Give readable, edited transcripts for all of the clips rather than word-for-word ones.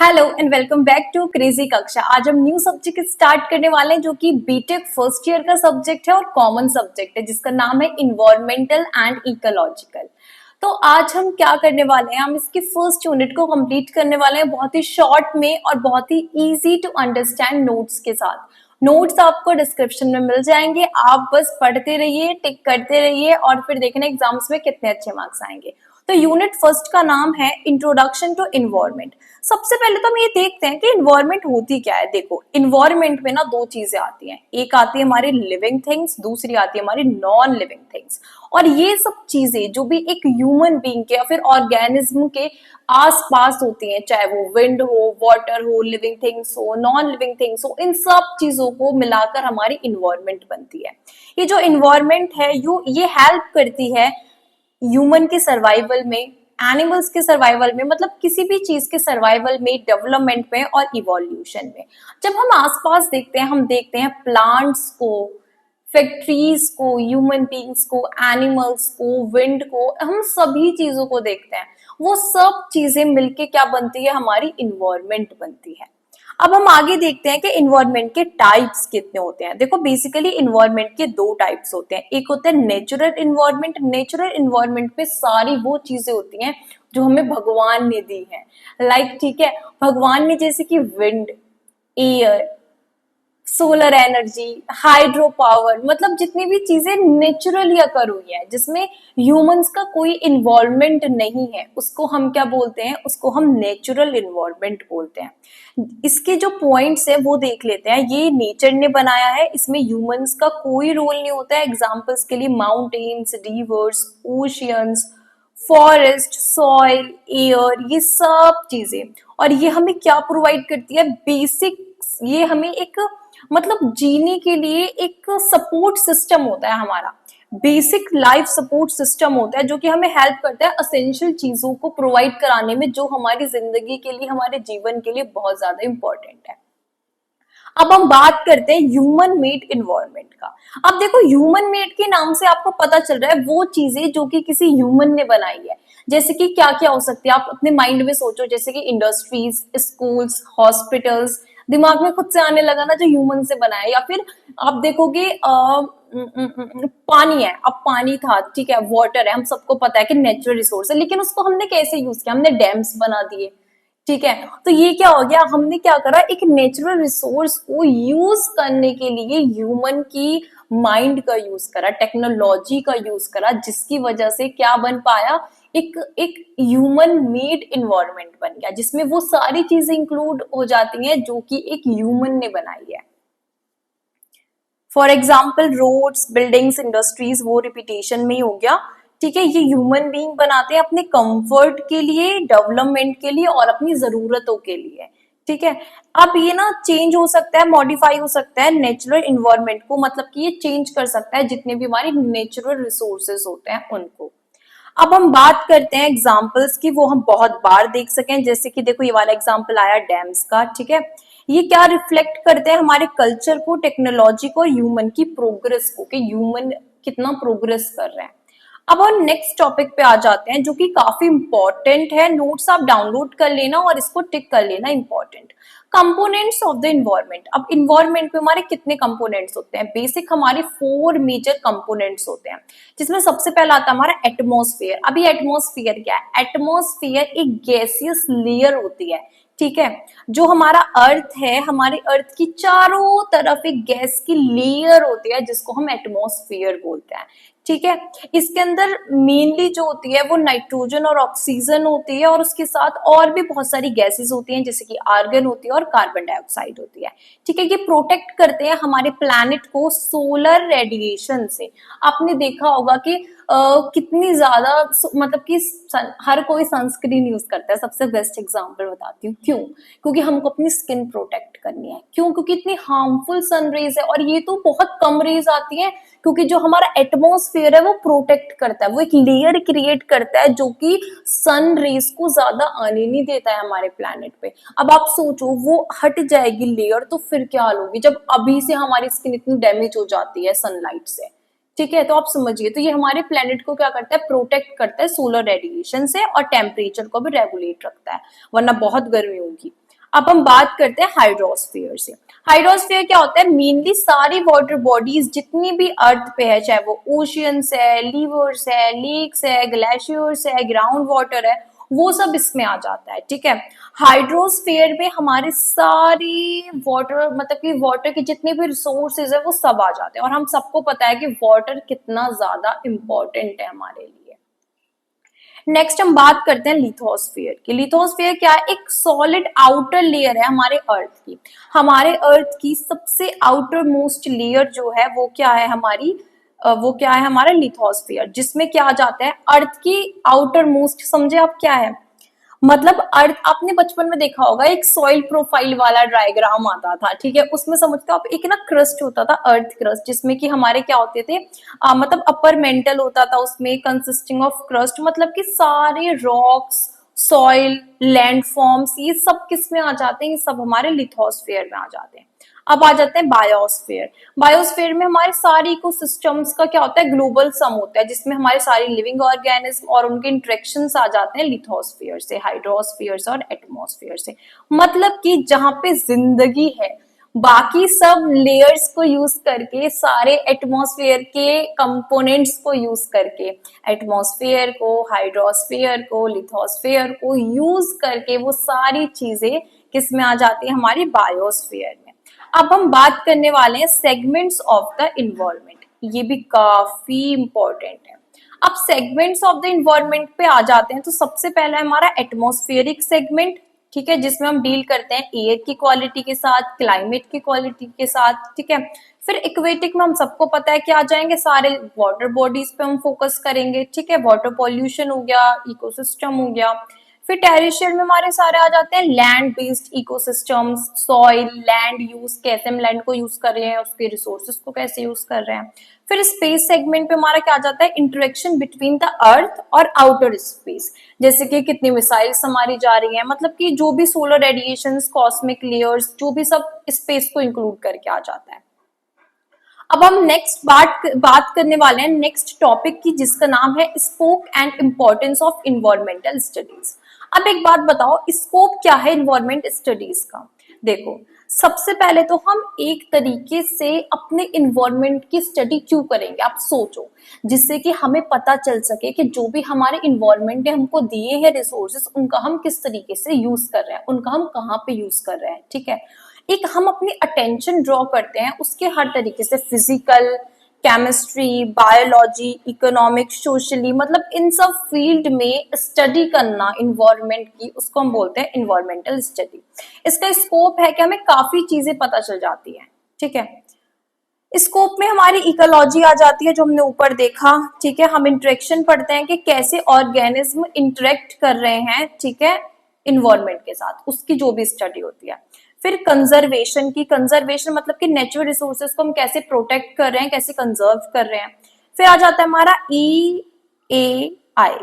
Hello and welcome back to crazy Kaksha. आज हम new subject start करने वाले हैं जो कि बीटेक फर्स्ट ईयर का सब्जेक्ट है और कॉमन सब्जेक्ट है जिसका नाम है इन्वायरमेंटल एंड इकोलॉजिकल। तो आज हम क्या करने वाले हैं, हम इसकी फर्स्ट यूनिट को कंप्लीट करने वाले हैं बहुत ही शॉर्ट में और बहुत ही इजी टू अंडरस्टैंड नोट्स के साथ। नोट्स आपको डिस्क्रिप्शन में मिल जाएंगे, आप बस पढ़ते रहिए, टिक करते रहिए और फिर देखना एग्जाम्स में कितने अच्छे मार्क्स आएंगे। तो यूनिट फर्स्ट का नाम है इंट्रोडक्शन टू इन्वायरमेंट। सबसे पहले तो हम ये देखते हैं कि इन्वायरमेंट होती क्या है। देखो, इन्वायरमेंट में ना दो चीजें आती हैं, एक आती है हमारी लिविंग थिंग्स, दूसरी आती है हमारी नॉन लिविंग थिंग्स। और ये सब चीजें जो भी एक ह्यूमन बीइंग के या फिर ऑर्गेनिज्म के आसपास होती हैं, चाहे वो विंड हो, वाटर हो, लिविंग थिंग्स हो, नॉन लिविंग थिंग्स हो, इन सब चीजों को मिलाकर हमारी इन्वायरमेंट बनती है। ये जो इन्वायरमेंट है ये हेल्प करती है ह्यूमन के सर्वाइवल में, एनिमल्स के सर्वाइवल में, मतलब किसी भी चीज के सर्वाइवल में, डेवलपमेंट में और इवोल्यूशन में। जब हम आसपास देखते हैं, हम देखते हैं प्लांट्स को, फैक्ट्रीज को, ह्यूमन बींग्स को, एनिमल्स को, विंड को, हम सभी चीजों को देखते हैं। वो सब चीजें मिलके क्या बनती है, हमारी इन्वायरमेंट बनती है। अब हम आगे देखते हैं कि इन्वायरमेंट के टाइप्स कितने होते हैं। देखो, बेसिकली इन्वायरमेंट के दो टाइप्स होते हैं। एक होता है नेचुरल इन्वायरमेंट। नेचुरल इन्वायरमेंट में सारी वो चीजें होती हैं जो हमें भगवान ने दी है। ठीक है, भगवान ने जैसे कि wind, air, solar energy, hydro power, मतलब जितनी भी चीजें नेचुरली अकर हुई है जिसमें ह्यूमंस का कोई इन्वॉल्वमेंट नहीं है, उसको हम क्या बोलते हैं, उसको हम नेचुरल इन्वॉल्वमेंट बोलते हैं। इसके जो पॉइंट्स है वो देख लेते हैं। ये नेचर ने बनाया है, इसमें ह्यूमंस का कोई रोल नहीं होता है। एग्जाम्पल्स के लिए mountains, reverse, oceans, forest, soil, air, ये सब चीजें। और ये हमें क्या प्रोवाइड करती है, बेसिक, ये हमें एक, मतलब जीने के लिए एक सपोर्ट सिस्टम होता है हमारा, बेसिक लाइफ सपोर्ट सिस्टम होता है जो कि हमें हेल्प करता है असेंशियल चीजों को प्रोवाइड कराने में, जो हमारी जिंदगी के लिए, हमारे जीवन के लिए बहुत ज्यादा इंपॉर्टेंट है। अब हम बात करते हैं ह्यूमन मेड इन्वायरमेंट का। अब देखो, ह्यूमन मेड के नाम से आपको पता चल रहा है वो चीजें जो कि किसी ह्यूमन ने बनाई है। जैसे कि क्या क्या हो सकती है, आप अपने माइंड में सोचो, जैसे कि इंडस्ट्रीज, स्कूल्स, हॉस्पिटल्स, दिमाग में खुद से आने लगा ना जो ह्यूमन से बना है। या फिर आप देखोगे पानी है, अब पानी था, ठीक है, वाटर है, हम सबको पता है कि नेचुरल रिसोर्स है, लेकिन उसको हमने कैसे यूज किया, हमने डैम्स बना दिए। ठीक है, तो ये क्या हो गया, हमने क्या करा, एक नेचुरल रिसोर्स को यूज करने के लिए ह्यूमन की माइंड का यूज करा, टेक्नोलॉजी का यूज करा, जिसकी वजह से क्या बन पाया, एक एक ह्यूमन मेड इन्वायरमेंट बन गया जिसमें वो सारी चीजें इंक्लूड हो जाती हैं जो कि एक ह्यूमन ने बनाई है। For example roads, buildings, industries, वो रिपीटेशन में ही हो गया। ठीक है, ये ह्यूमन बीइंग बनाते हैं अपने कंफर्ट के लिए, डेवलपमेंट के लिए और अपनी जरूरतों के लिए। ठीक है, अब ये ना चेंज हो सकता है, मॉडिफाई हो सकता है नेचुरल इन्वायरमेंट को, मतलब कि ये चेंज कर सकता है जितने भी हमारे नेचुरल रिसोर्सेज होते हैं उनको। अब हम बात करते हैं एग्जाम्पल्स की, वो हम बहुत बार देख सकें। जैसे कि देखो, ये वाला एग्जाम्पल आया डैम्स का। ठीक है, ये क्या रिफ्लेक्ट करते हैं, हमारे कल्चर को, टेक्नोलॉजी को, ह्यूमन की प्रोग्रेस को, कि ह्यूमन कितना प्रोग्रेस कर रहे हैं। अब हम नेक्स्ट टॉपिक पे आ जाते हैं जो कि काफी इंपॉर्टेंट है। नोट्स आप डाउनलोड कर लेना और इसको टिक कर लेना, important. Components of the environment. अब इन्वायरमेंट में हमारे कितने कंपोनेंट्स होते हैं, बेसिक हमारे 4 मेजर कंपोनेंट्स होते हैं, जिसमें सबसे पहला आता है हमारा एटमॉस्फेयर। अभी एटमॉस्फेयर क्या है, एटमॉस्फेयर एक गैसियस लेयर होती है। ठीक है, जो हमारा अर्थ है, हमारे अर्थ की चारों तरफ एक गैस की लेयर होती है जिसको हम एटमॉस्फेयर बोलते हैं। ठीक है, इसके अंदर मेनली जो होती है वो नाइट्रोजन और ऑक्सीजन होती है, और उसके साथ और भी बहुत सारी गैसेस होती हैं जैसे कि आर्गन होती है और कार्बन डाइऑक्साइड होती है। ठीक है, ये प्रोटेक्ट करते हैं हमारे प्लैनेट को सोलर रेडिएशन से। आपने देखा होगा कि कितनी ज्यादा, मतलब कि हर कोई सनस्क्रीन यूज करता है। सबसे बेस्ट एग्जांपल बताती हूँ, क्यों, क्योंकि हमको अपनी स्किन प्रोटेक्ट करनी है। क्यों, क्योंकि इतनी हार्मफुल सन रेज है, और ये तो बहुत कम रेज आती है, क्योंकि जो हमारा एटमॉस्फेयर है वो प्रोटेक्ट करता है, वो एक लेयर क्रिएट करता है जो कि सन रेज को ज्यादा आने नहीं देता है हमारे प्लैनेट पे। अब आप सोचो, वो हट जाएगी लेयर तो फिर क्या हाल होगी, जब अभी से हमारी स्किन इतनी डैमेज हो जाती है सनलाइट से। ठीक है, तो आप समझिए, तो ये हमारे प्लेनेट को क्या करता है, प्रोटेक्ट करता है सोलर रेडिएशन से, और टेम्परेचर को भी रेगुलेट रखता है, वरना बहुत गर्मी होगी। अब हम बात करते हैं हाइड्रोस्फीयर से। हाइड्रोस्फीयर क्या होता है? मेनली सारी वाटर बॉडीज जितनी भी अर्थ पे है, चाहे वो ओशियंस है, रिवर्स है, लेक्स है, ग्लेशियर्स है, ग्राउंड वाटर है, वो सब इसमें आ जाता है। ठीक है, हाइड्रोस्फीयर में हमारे सारी वाटर, मतलब कि वाटर के जितने भी रिसोर्सेज है वो सब आ जाते हैं, और हम सबको पता है कि वाटर कितना ज्यादा इंपॉर्टेंट है हमारे लिए। नेक्स्ट हम बात करते हैं लिथोस्फीयर की। लिथोस्फीयर क्या है? एक सॉलिड आउटर लेयर है हमारे अर्थ की। हमारे अर्थ की सबसे आउटर मोस्ट लेयर जो है वो क्या है हमारी, वो क्या है हमारा लिथोस्फीयर, जिसमें क्या आ जाता है अर्थ की आउटर मोस्ट, समझे आप क्या है? मतलब अर्थ, आपने बचपन में देखा होगा एक सॉइल प्रोफाइल वाला डायग्राम आता था, ठीक है, उसमें समझते हो आप, एक ना क्रस्ट होता था, अर्थ क्रस्ट, जिसमें कि हमारे क्या होते थे, मतलब अपर मेंटल होता था उसमें, कंसिस्टिंग ऑफ क्रस्ट, मतलब कि सारे रॉक्स, सॉइल, लैंड फॉर्म्स, ये सब किस में आ जाते हैं? ये सब हमारे लिथोस्फीयर में आ जाते हैं। अब आ जाते हैं बायोस्फीयर। बायोस्फीयर में हमारे सारे इकोसिस्टम्स का क्या होता है? ग्लोबल सम होता है, जिसमें हमारे सारे लिविंग ऑर्गेनिज्म और उनके इंटरेक्शंस आ जाते हैं लिथोस्फीयर से, हाइड्रोस्फीयर से और एटमॉस्फेयर से। मतलब कि जहां पे जिंदगी है, बाकी सब लेयर्स को यूज करके, सारे एटमॉस्फेयर के कंपोनेंट्स को यूज करके, एटमॉस्फेयर को, हाइड्रोस्फीयर को, लिथोस्फीयर को यूज करके, वो सारी चीजें किस में आ जाती है? हमारी बायोस्फीयर में। अब हम बात करने वाले हैं सेगमेंट्स ऑफ द इन्वायरमेंट। ये भी काफी इंपॉर्टेंट है। अब सेगमेंट्स ऑफ द इन्वायरमेंट पे आ जाते हैं, तो सबसे पहला है हमारा एटमॉस्फेरिक सेगमेंट, ठीक है, जिसमें हम डील करते हैं एयर की क्वालिटी के साथ, क्लाइमेट की क्वालिटी के साथ, ठीक है। फिर इक्वेटिक में हम सबको पता है कि आ जाएंगे सारे वाटर बॉडीज पे हम फोकस करेंगे, ठीक है, वाटर पॉल्यूशन हो गया, इकोसिस्टम हो गया। फिर टेरिशियल में हमारे सारे आ जाते हैं land based ecosystems, soil, land use, कैसे हम लैंड को यूज कर रहे हैं, उसके रिसोर्सेज को कैसे यूज कर रहे हैं। फिर स्पेस सेगमेंट पे हमारा क्या आ जाता है? इंटरेक्शन बिटवीन द अर्थ और आउटर स्पेस, जैसे कि कितनी मिसाइल्स हमारी जा रही हैं, मतलब कि जो भी सोलर रेडिएशंस, कॉस्मिक लेयर्स, जो भी सब स्पेस को इंक्लूड करके आ जाता है। अब हम नेक्स्ट बात करने वाले हैं नेक्स्ट टॉपिक की, जिसका नाम है scope and importance of environmental studies. अब एक बात बताओ, स्कोप क्या है इन्वायरमेंट स्टडीज का? देखो, सबसे पहले तो हम एक तरीके से अपने इन्वायरमेंट की स्टडी क्यों करेंगे, आप सोचो, जिससे कि हमें पता चल सके कि जो भी हमारे इन्वायरमेंट ने हमको दिए हैं रिसोर्सेस, उनका हम किस तरीके से यूज कर रहे हैं, उनका हम कहाँ पे यूज कर रहे हैं, ठीक है। एक हम अपनी अटेंशन ड्रॉ करते हैं उसके हर तरीके से, physical, chemistry, biology, economics, socially, मतलब इन सब फील्ड में स्टडी करना इन्वायरमेंट की, उसको हम बोलते हैं इन्वायरमेंटल स्टडी। इसका स्कोप है कि हमें काफी चीजें पता चल जाती है, ठीक है। स्कोप में हमारी इकोलॉजी आ जाती है, जो हमने ऊपर देखा, ठीक है। हम इंटरेक्शन पढ़ते हैं कि कैसे ऑर्गेनिज्म इंटरेक्ट कर रहे हैं, ठीक है, इन्वायरमेंट के साथ, उसकी जो भी स्टडी होती है। फिर कंजर्वेशन की, कंजर्वेशन मतलब कि नेचुरल रिसोर्सेज को हम कैसे प्रोटेक्ट कर रहे हैं, कैसे कंजर्व कर रहे हैं। फिर आ जाता है हमारा EAI।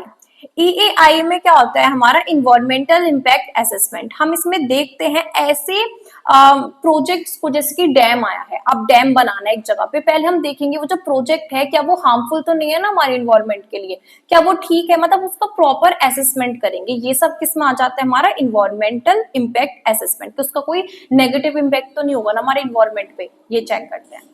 EAI में क्या होता है? हमारा इन्वायरमेंटल इम्पैक्ट असेसमेंट। हम इसमें देखते हैं ऐसे प्रोजेक्ट्स को, जैसे कि डैम आया है, अब डैम बनाना है एक जगह पे, पहले हम देखेंगे वो जो प्रोजेक्ट है क्या वो हार्मफुल तो नहीं है ना हमारे इन्वायरमेंट के लिए, क्या वो ठीक है, मतलब उसका प्रॉपर असेसमेंट करेंगे। ये सब किस में आ जाता है? हमारा इन्वायरमेंटल इम्पैक्ट असेसमेंट, तो उसका कोई नेगेटिव इम्पैक्ट तो नहीं होगा ना हमारे इन्वायरमेंट पे, ये चेक करते हैं।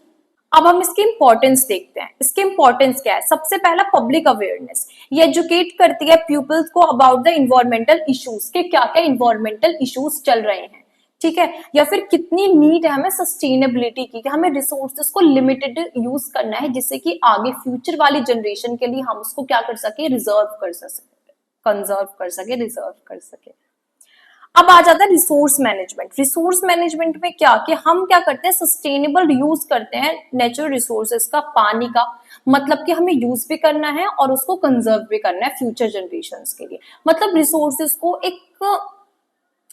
अब हम इसकी इंपॉर्टेंस देखते हैं। इसकी इंपॉर्टेंस क्या है? सबसे पहला पब्लिक अवेयरनेस, ये एजुकेट करती है पीपल्स को अबाउट द इन्वायरमेंटल इश्यूज, के क्या क्या इन्वायरमेंटल इश्यूज चल रहे हैं, ठीक है, या फिर कितनी नीड है हमें सस्टेनेबिलिटी की, कि हमें रिसोर्सेज को लिमिटेड यूज करना है, जिससे कि आगे फ्यूचर वाली जनरेशन के लिए हम उसको क्या कर सके? रिजर्व कर सके, कंजर्व कर सके, रिजर्व कर सके। अब आ जाता है रिसोर्स मैनेजमेंट। रिसोर्स मैनेजमेंट में क्या, कि हम क्या करते हैं? सस्टेनेबल यूज करते हैं नेचुरल रिसोर्सेज का, पानी का, मतलब कि हमें यूज भी करना है और उसको कंजर्व भी करना है फ्यूचर जनरेशंस के लिए। मतलब रिसोर्सेज को एक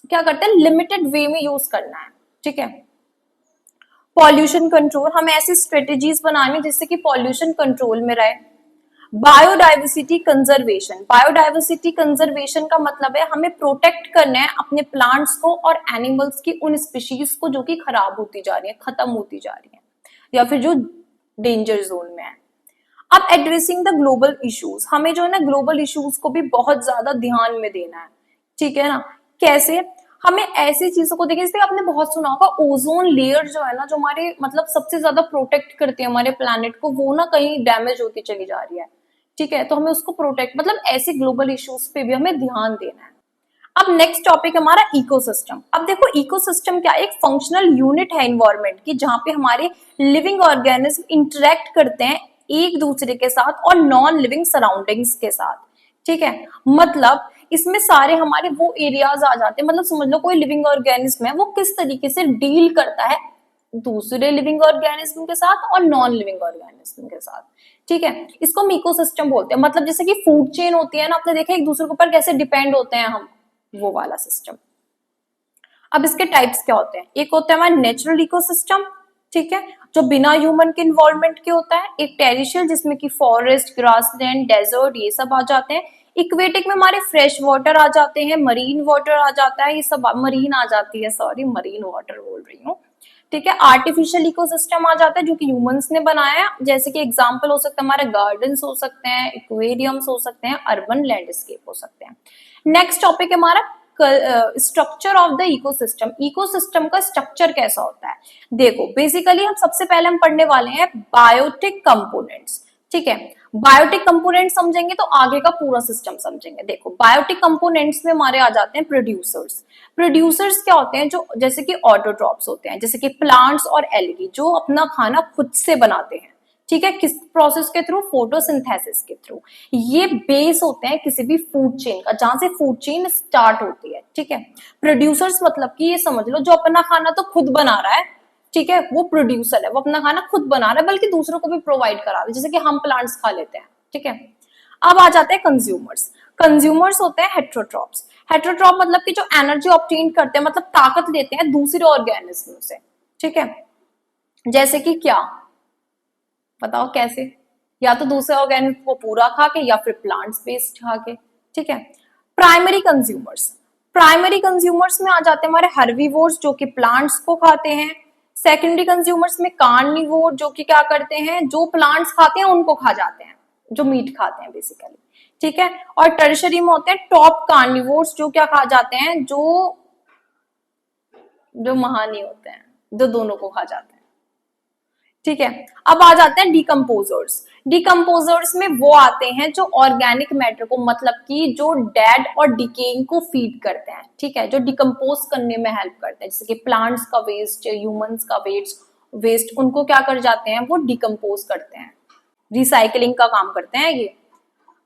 क्या करते हैं? लिमिटेड वे में यूज करना है, ठीक है। पॉल्यूशन कंट्रोल, हमें ऐसी स्ट्रेटेजीज बनानी जिससे कि पॉल्यूशन कंट्रोल में रहे। बायोडाइवर्सिटी कंजर्वेशन, बायोडाइवर्सिटी कंजर्वेशन का मतलब है हमें प्रोटेक्ट करना है अपने प्लांट्स को और एनिमल्स की उन स्पीशीज को जो कि खराब होती जा रही है, खत्म होती जा रही है, या फिर जो डेंजर जोन में है। अब एड्रेसिंग द ग्लोबल इश्यूज, हमें जो है ना ग्लोबल इश्यूज को भी बहुत ज्यादा ध्यान में देना है, ठीक है ना। कैसे? हमें ऐसी चीजों को देखिए, जैसे आपने बहुत सुना होगा ओजोन लेयर जो है ना, जो हमारे मतलब सबसे ज्यादा प्रोटेक्ट करती है हमारे प्लैनेट को, वो ना कहीं डैमेज होती चली जा रही है। ठीक है, तो हमें उसको प्रोटेक्ट, मतलब ऐसे ग्लोबल इश्यूज पे भी हमें ध्यान देना है। अब नेक्स्ट टॉपिक हमारा इकोसिस्टम। अब देखो इकोसिस्टम क्या है, एक फंक्शनल यूनिट है इन्वायरमेंट की, जहां पे हमारे लिविंग ऑर्गेनिज्म इंटरेक्ट करते हैं एक दूसरे के साथ और नॉन लिविंग सराउंडिंग्स के साथ। ठीक है, मतलब इसमें सारे हमारे वो एरियाज आ जाते हैं, मतलब समझ लो कोई लिविंग ऑर्गेनिज्म है, वो किस तरीके से डील करता है दूसरे लिविंग ऑर्गेनिज्म के साथ और नॉन लिविंग ऑर्गेनिज्म के साथ। ठीक है, इसको हम इकोसिस्टम बोलते हैं। मतलब जैसे कि फूड चेन होती है ना, आपने देखा एक दूसरे के ऊपर कैसे डिपेंड होते हैं हम, वो वाला सिस्टम। अब इसके टाइप्स क्या होते हैं, एक होता है हमारा नेचुरल इकोसिस्टम, ठीक है, जो बिना ह्यूमन के इन्वॉल्वमेंट के होता है। एक टेरिशियल, जिसमें कि फॉरेस्ट, ग्रासलैंड, डेजर्ट, ये सब आ जाते हैं। इक्वेटिक में हमारे फ्रेश वाटर आ जाते हैं, मरीन वाटर आ जाता है, ये सब मरीन आ जाती है, सॉरी मरीन वाटर बोल रही हूँ। ठीक है, आर्टिफिशियल इकोसिस्टम आ जाता है जो कि ह्यूमंस ने बनाया है, जैसे कि एग्जांपल हो सकता है हमारे गार्डन्स हो सकते हैं, एक्वेरियम्स हो सकते हैं, अर्बन लैंडस्केप हो सकते हैं। नेक्स्ट टॉपिक है हमारा structure of the ecosystem. Ecosystem का स्ट्रक्चर कैसा होता है, देखो बेसिकली हम सबसे पहले हम पढ़ने वाले हैं बायोटिक कंपोनेंट्स। ठीक है, बायोटिक कंपोनेंट समझेंगे तो आगे का पूरा सिस्टम समझेंगे। देखो बायोटिक कंपोनेंट्स में हमारे आ जाते हैं प्रोड्यूसर्स। प्रोड्यूसर्स क्या होते हैं, जो जैसे कि ऑटोट्रॉप्स होते हैं, जैसे कि प्लांट्स और एल्गी, जो अपना खाना खुद से बनाते हैं। ठीक है, किस प्रोसेस के थ्रू, फोटोसिंथेसिस के थ्रू। ये बेस होते हैं किसी भी फूड चेन का, जहां से फूड चेन स्टार्ट होती है। ठीक है, प्रोड्यूसर्स मतलब कि ये समझ लो जो अपना खाना तो खुद बना रहा है, ठीक है, वो प्रोड्यूसर है, वो अपना खाना खुद बना रहा है, बल्कि दूसरों को भी प्रोवाइड करा रहा है, जैसे कि हम प्लांट्स खा लेते हैं। ठीक है, अब आ जाते हैं कंज्यूमर्स। कंज्यूमर्स होते हैं हेट्रोट्रॉप्स। हेट्रोट्रॉप मतलब कि जो एनर्जी ऑब्टेन करते हैं, मतलब ताकत लेते हैं दूसरे ऑर्गेनिज्म से। ठीक है, जैसे कि क्या, बताओ कैसे, या तो दूसरे ऑर्गेनिज्म को पूरा खा के या फिर प्लांट्स बेस्ड खा के। ठीक है, प्राइमरी कंज्यूमर्स। प्राइमरी कंज्यूमर्स में आ जाते हैं हमारे हर्बीवोर्स, जो कि प्लांट्स को खाते हैं। सेकेंडरी कंज्यूमर्स में कार्निवोर, जो कि क्या करते हैं, जो प्लांट्स खाते हैं उनको खा जाते हैं, जो मीट खाते हैं बेसिकली। ठीक है, और टर्शरी में होते हैं टॉप कार्निवोर्स, जो क्या खा जाते हैं, जो जो महानी होते हैं, जो दोनों को खा जाते हैं। ठीक है, अब आ जाते हैं डिकम्पोजर्स। डिकम्पोजर्स में वो आते हैं जो ऑर्गेनिक मैटर को, मतलब कि जो डेड और डिकेइंग को फीड करते हैं। ठीक है, जो डिकम्पोज करने में हेल्प करते हैं, जैसे कि प्लांट्स का वेस्ट, ह्यूमंस का वेस्ट उनको क्या कर जाते हैं, वो डिकम्पोज करते हैं, रिसाइकलिंग का काम करते हैं ये।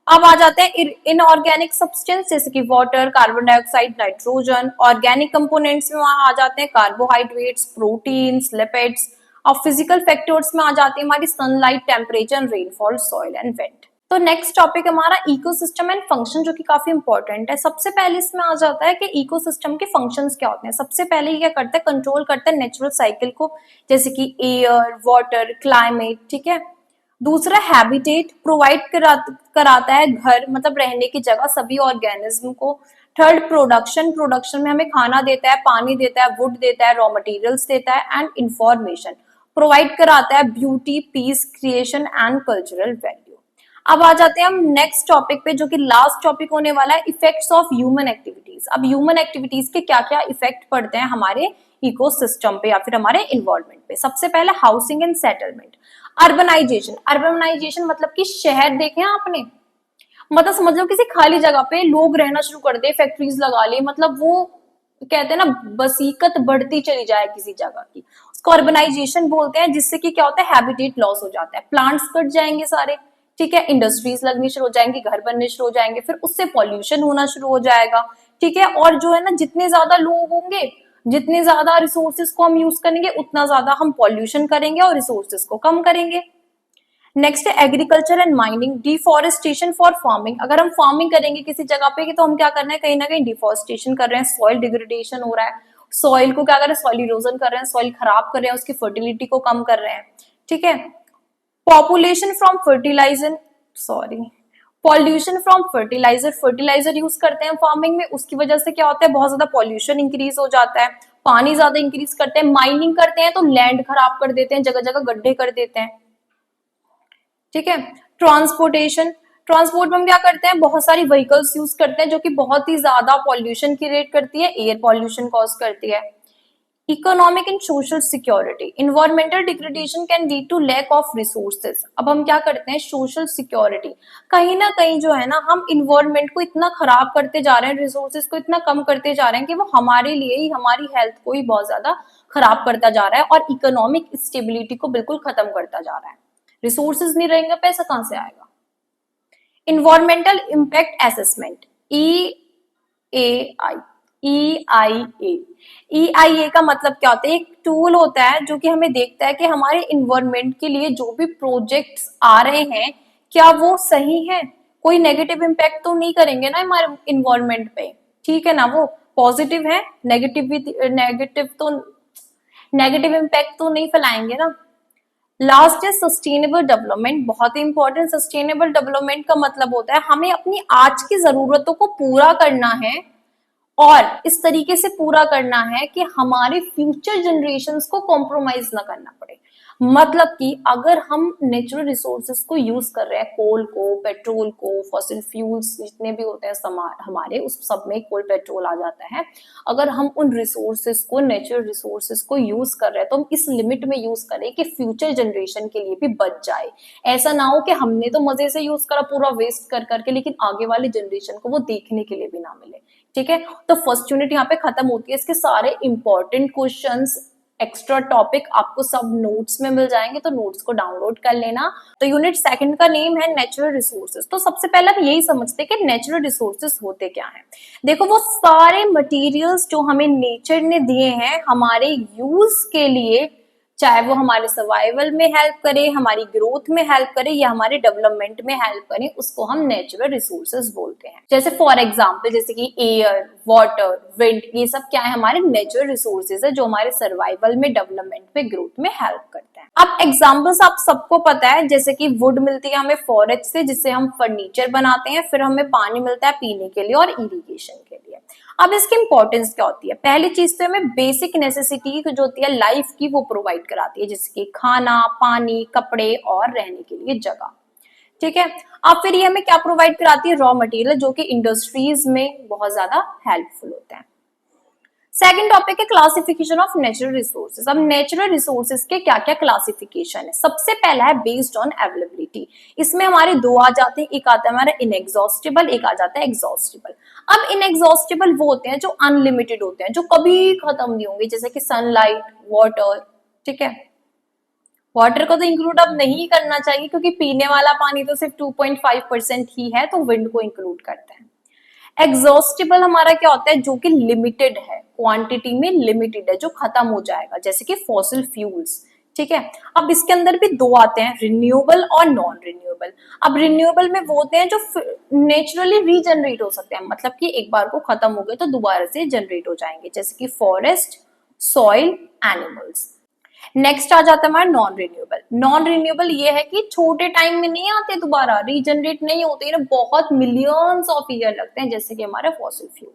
अब आ जाते हैं इनऑर्गेनिक सब्सटेंस, जैसे कि water, carbon dioxide, nitrogen. Organic components में वहां आ जाते हैं कार्बोहाइड्रेट्स, प्रोटीन्स, लिपिड्स। और फिजिकल फैक्टर्स में आ जाती है हमारी sunlight, temperature, rainfall, soil and wet. तो नेक्स्ट टॉपिक हमारा इकोसिस्टम एंड फंक्शन, जो कि काफी इंपॉर्टेंट है। सबसे पहले इसमें आ जाता है कि इकोसिस्टम के फंक्शंस क्या होते हैं। सबसे पहले क्या करते हैं, कंट्रोल करते हैं नेचुरल साइकिल को, जैसे कि एयर, वाटर, क्लाइमेट। ठीक है, दूसरा हैबिटेट, प्रोवाइड कराता है घर, मतलब रहने की जगह सभी ऑर्गेनिज्म को। थर्ड प्रोडक्शन, प्रोडक्शन में हमें खाना देता है, पानी देता है, वुड देता है, रॉ मटेरियल्स देता है। एंड इंफॉर्मेशन, प्रोवाइड कराता है beauty, peace, creation and cultural value. अब आ जाते हैं हम नेक्स्ट टॉपिक पे, जो कि लास्ट टॉपिक होने वाला है, इफेक्ट्स ऑफ ह्यूमन एक्टिविटीज। अब ह्यूमन एक्टिविटीज के क्या क्या इफेक्ट पड़ते हैं हमारे इकोसिस्टम पे या फिर हमारे इन्वायरमेंट पे। सबसे पहले housing and settlement. Urbanization, urbanization मतलब कि शहर देखे आपने, मतलब समझ लो किसी खाली जगह पे लोग रहना शुरू कर दे, फैक्ट्रीज लगा ले, मतलब वो कहते हैं ना बसीकत बढ़ती चली जाए किसी जगह की, उसको अर्बनाइजेशन बोलते हैं। जिससे कि क्या होता है, हैबिटेट लॉस हो जाता है, प्लांट्स कट जाएंगे सारे। ठीक है, इंडस्ट्रीज लगनी शुरू हो जाएंगी, घर बनने शुरू हो जाएंगे, फिर उससे पॉल्यूशन होना शुरू हो जाएगा। ठीक है, और जो है ना, जितने ज्यादा लोग होंगे, जितने ज्यादा रिसोर्सेज को हम यूज करेंगे, उतना ज्यादा हम पॉल्यूशन करेंगे और रिसोर्सेज को कम करेंगे। नेक्स्ट है agriculture and mining, deforestation for farming. अगर हम फार्मिंग करेंगे किसी जगह पे, तो हम क्या कर रहे हैं, कहीं ना कहीं डिफॉरेस्टेशन कर रहे हैं, सॉइल डिग्रेडेशन हो रहा है, सॉइल को क्या कर रहे हैं, सॉइल इरोजन कर रहे हैं, सॉइल खराब कर रहे हैं, उसकी फर्टिलिटी को कम कर रहे हैं। ठीक है, population from fertilizer, sorry pollution from fertilizer, fertilizer use करते हैं फार्मिंग में, उसकी वजह से क्या होता है, बहुत ज्यादा पॉल्यूशन इंक्रीज हो जाता है, पानी ज्यादा इंक्रीज करते हैं। माइनिंग करते हैं तो लैंड खराब कर देते हैं, जगह जगह गड्ढे कर देते हैं। ठीक है, ट्रांसपोर्टेशन, ट्रांसपोर्ट में हम क्या करते हैं, बहुत सारी व्हीकल्स यूज करते हैं जो कि बहुत ही ज्यादा पॉल्यूशन क्रिएट करती है, एयर पॉल्यूशन कॉज करती है। Economic and social security, environmental degradation can lead to lack of resources. अब हम क्या करते हैं, सोशल सिक्योरिटी, कहीं ना कहीं जो है ना हम इन्वायरमेंट को इतना खराब करते जा रहे हैं, रिसोर्सेज को इतना कम करते जा रहे हैं कि वो हमारे लिए ही, हमारी हेल्थ को ही बहुत ज्यादा खराब करता जा रहा है और इकोनॉमिक स्टेबिलिटी को बिल्कुल खत्म करता जा रहा है। रिसोर्सेज नहीं रहेंगे, पैसा कहां से आएगा। Environmental impact assessment, EAI, EIA का मतलब क्या होता है, एक टूल होता है जो कि हमें देखता है कि हमारे इन्वायरमेंट के लिए जो भी प्रोजेक्ट्स आ रहे हैं क्या वो सही है, कोई नेगेटिव इम्पैक्ट तो नहीं करेंगे ना हमारे इन्वायरमेंट पे, ठीक है ना, वो पॉजिटिव है, नेगेटिव इम्पैक्ट तो नहीं फैलाएंगे ना। लास्ट है सस्टेनेबल डेवलपमेंट, बहुत ही इंपॉर्टेंट। सस्टेनेबल डेवलपमेंट का मतलब होता है हमें अपनी आज की जरूरतों को पूरा करना है और इस तरीके से पूरा करना है कि हमारे फ्यूचर जनरेशंस को कॉम्प्रोमाइज ना करना पड़े। मतलब कि अगर हम नेचुरल रिसोर्सेज को यूज कर रहे हैं, कोल को, पेट्रोल को, फॉसिल फ्यूल्स जितने भी होते हैं हमारे, उस सब में कोल पेट्रोल आ जाता है। अगर हम उन रिसोर्सेज को, नेचुरल रिसोर्सेज को यूज कर रहे हैं तो हम इस लिमिट में यूज करें कि फ्यूचर जनरेशन के लिए भी बच जाए। ऐसा ना हो कि हमने तो मजे से यूज करा पूरा वेस्ट कर करके, लेकिन आगे वाली जनरेशन को वो देखने के लिए भी ना मिले। ठीक है, तो फर्स्ट यूनिट यहाँ पे खत्म होती है। इसके सारे इंपॉर्टेंट क्वेश्चंस, एक्स्ट्रा टॉपिक आपको सब नोट्स में मिल जाएंगे, तो नोट्स को डाउनलोड कर लेना। तो यूनिट सेकंड का नेम है नेचुरल रिसोर्सेज। तो सबसे पहले हम यही समझते हैं कि नेचुरल रिसोर्सेज होते क्या हैं। देखो, वो सारे मटेरियल्स जो हमें नेचर ने दिए हैं हमारे यूज के लिए, चाहे वो हमारे सर्वाइवल में हेल्प करे, हमारी ग्रोथ में हेल्प करे या हमारे डेवलपमेंट में हेल्प करे, उसको हम नेचुरल रिसोर्सेज बोलते हैं। जैसे फॉर एग्जांपल, जैसे कि एयर, वाटर, विंड, ये सब क्या है, हमारे नेचुरल रिसोर्सेज है जो हमारे सर्वाइवल में, डेवलपमेंट में, ग्रोथ में हेल्प करते हैं। अब एग्जाम्पल्स आप सबको पता है, जैसे कि वुड मिलती है हमें फॉरेस्ट से, जिससे हम फर्नीचर बनाते हैं, फिर हमें पानी मिलता है पीने के लिए और इरिगेशन के लिए। अब इसकी इंपॉर्टेंस क्या होती है, पहली चीज तो हमें बेसिक नेसेसिटी जो होती है लाइफ की, वो प्रोवाइड कराती है, जैसे कि खाना, पानी, कपड़े और रहने के लिए जगह। ठीक है, अब फिर ये हमें क्या प्रोवाइड कराती है, रॉ मटेरियल, जो कि इंडस्ट्रीज में बहुत ज्यादा हेल्पफुल होते हैं। सेकंड टॉपिक है क्लासिफिकेशन ऑफ नेचुरल रिसोर्सेज। अब नेचुरल रिसोर्सेज के क्या क्या क्लासिफिकेशन है। सबसे पहला है बेस्ड ऑन अवेलेबिलिटी। इसमें हमारे दो आ जाते हैं, एक आता है हमारा इनएग्जॉस्टिबल, एक आ जाता है एग्जॉस्टिबल। अब इनएग्जॉस्टिबल वो होते हैं जो अनलिमिटेड होते हैं, जो कभी खत्म नहीं होंगे, जैसे कि सनलाइट, वाटर। ठीक है, वाटर को तो इंक्लूड अब नहीं करना चाहिए क्योंकि पीने वाला पानी तो सिर्फ 2.5% ही है, तो विंड को इंक्लूड करते हैं। एग्जॉस्टिबल हमारा क्या होता है, जो कि लिमिटेड है, क्वांटिटी में लिमिटेड है, जो खत्म हो जाएगा, जैसे कि फॉसिल फ्यूल्स। ठीक है, अब इसके अंदर भी दो आते हैं, रिन्यूएबल और नॉन रिन्यूएबल। अब रिन्यूएबल में वो होते हैं जो नेचुरली रीजनरेट हो सकते हैं, मतलब कि एक बार को खत्म हो गए तो दोबारा से जनरेट हो जाएंगे, जैसे कि फॉरेस्ट, सॉइल, एनिमल्स। नेक्स्ट आ जाता है हमारा नॉन रिन्यूएबल। नॉन रिन्यूएबल ये है कि छोटे टाइम में नहीं आते, दोबारा रीजनरेट नहीं होते, बहुत मिलियंस ऑफ ईयर लगते हैं, जैसे कि हमारे फॉसिल फ्यूल।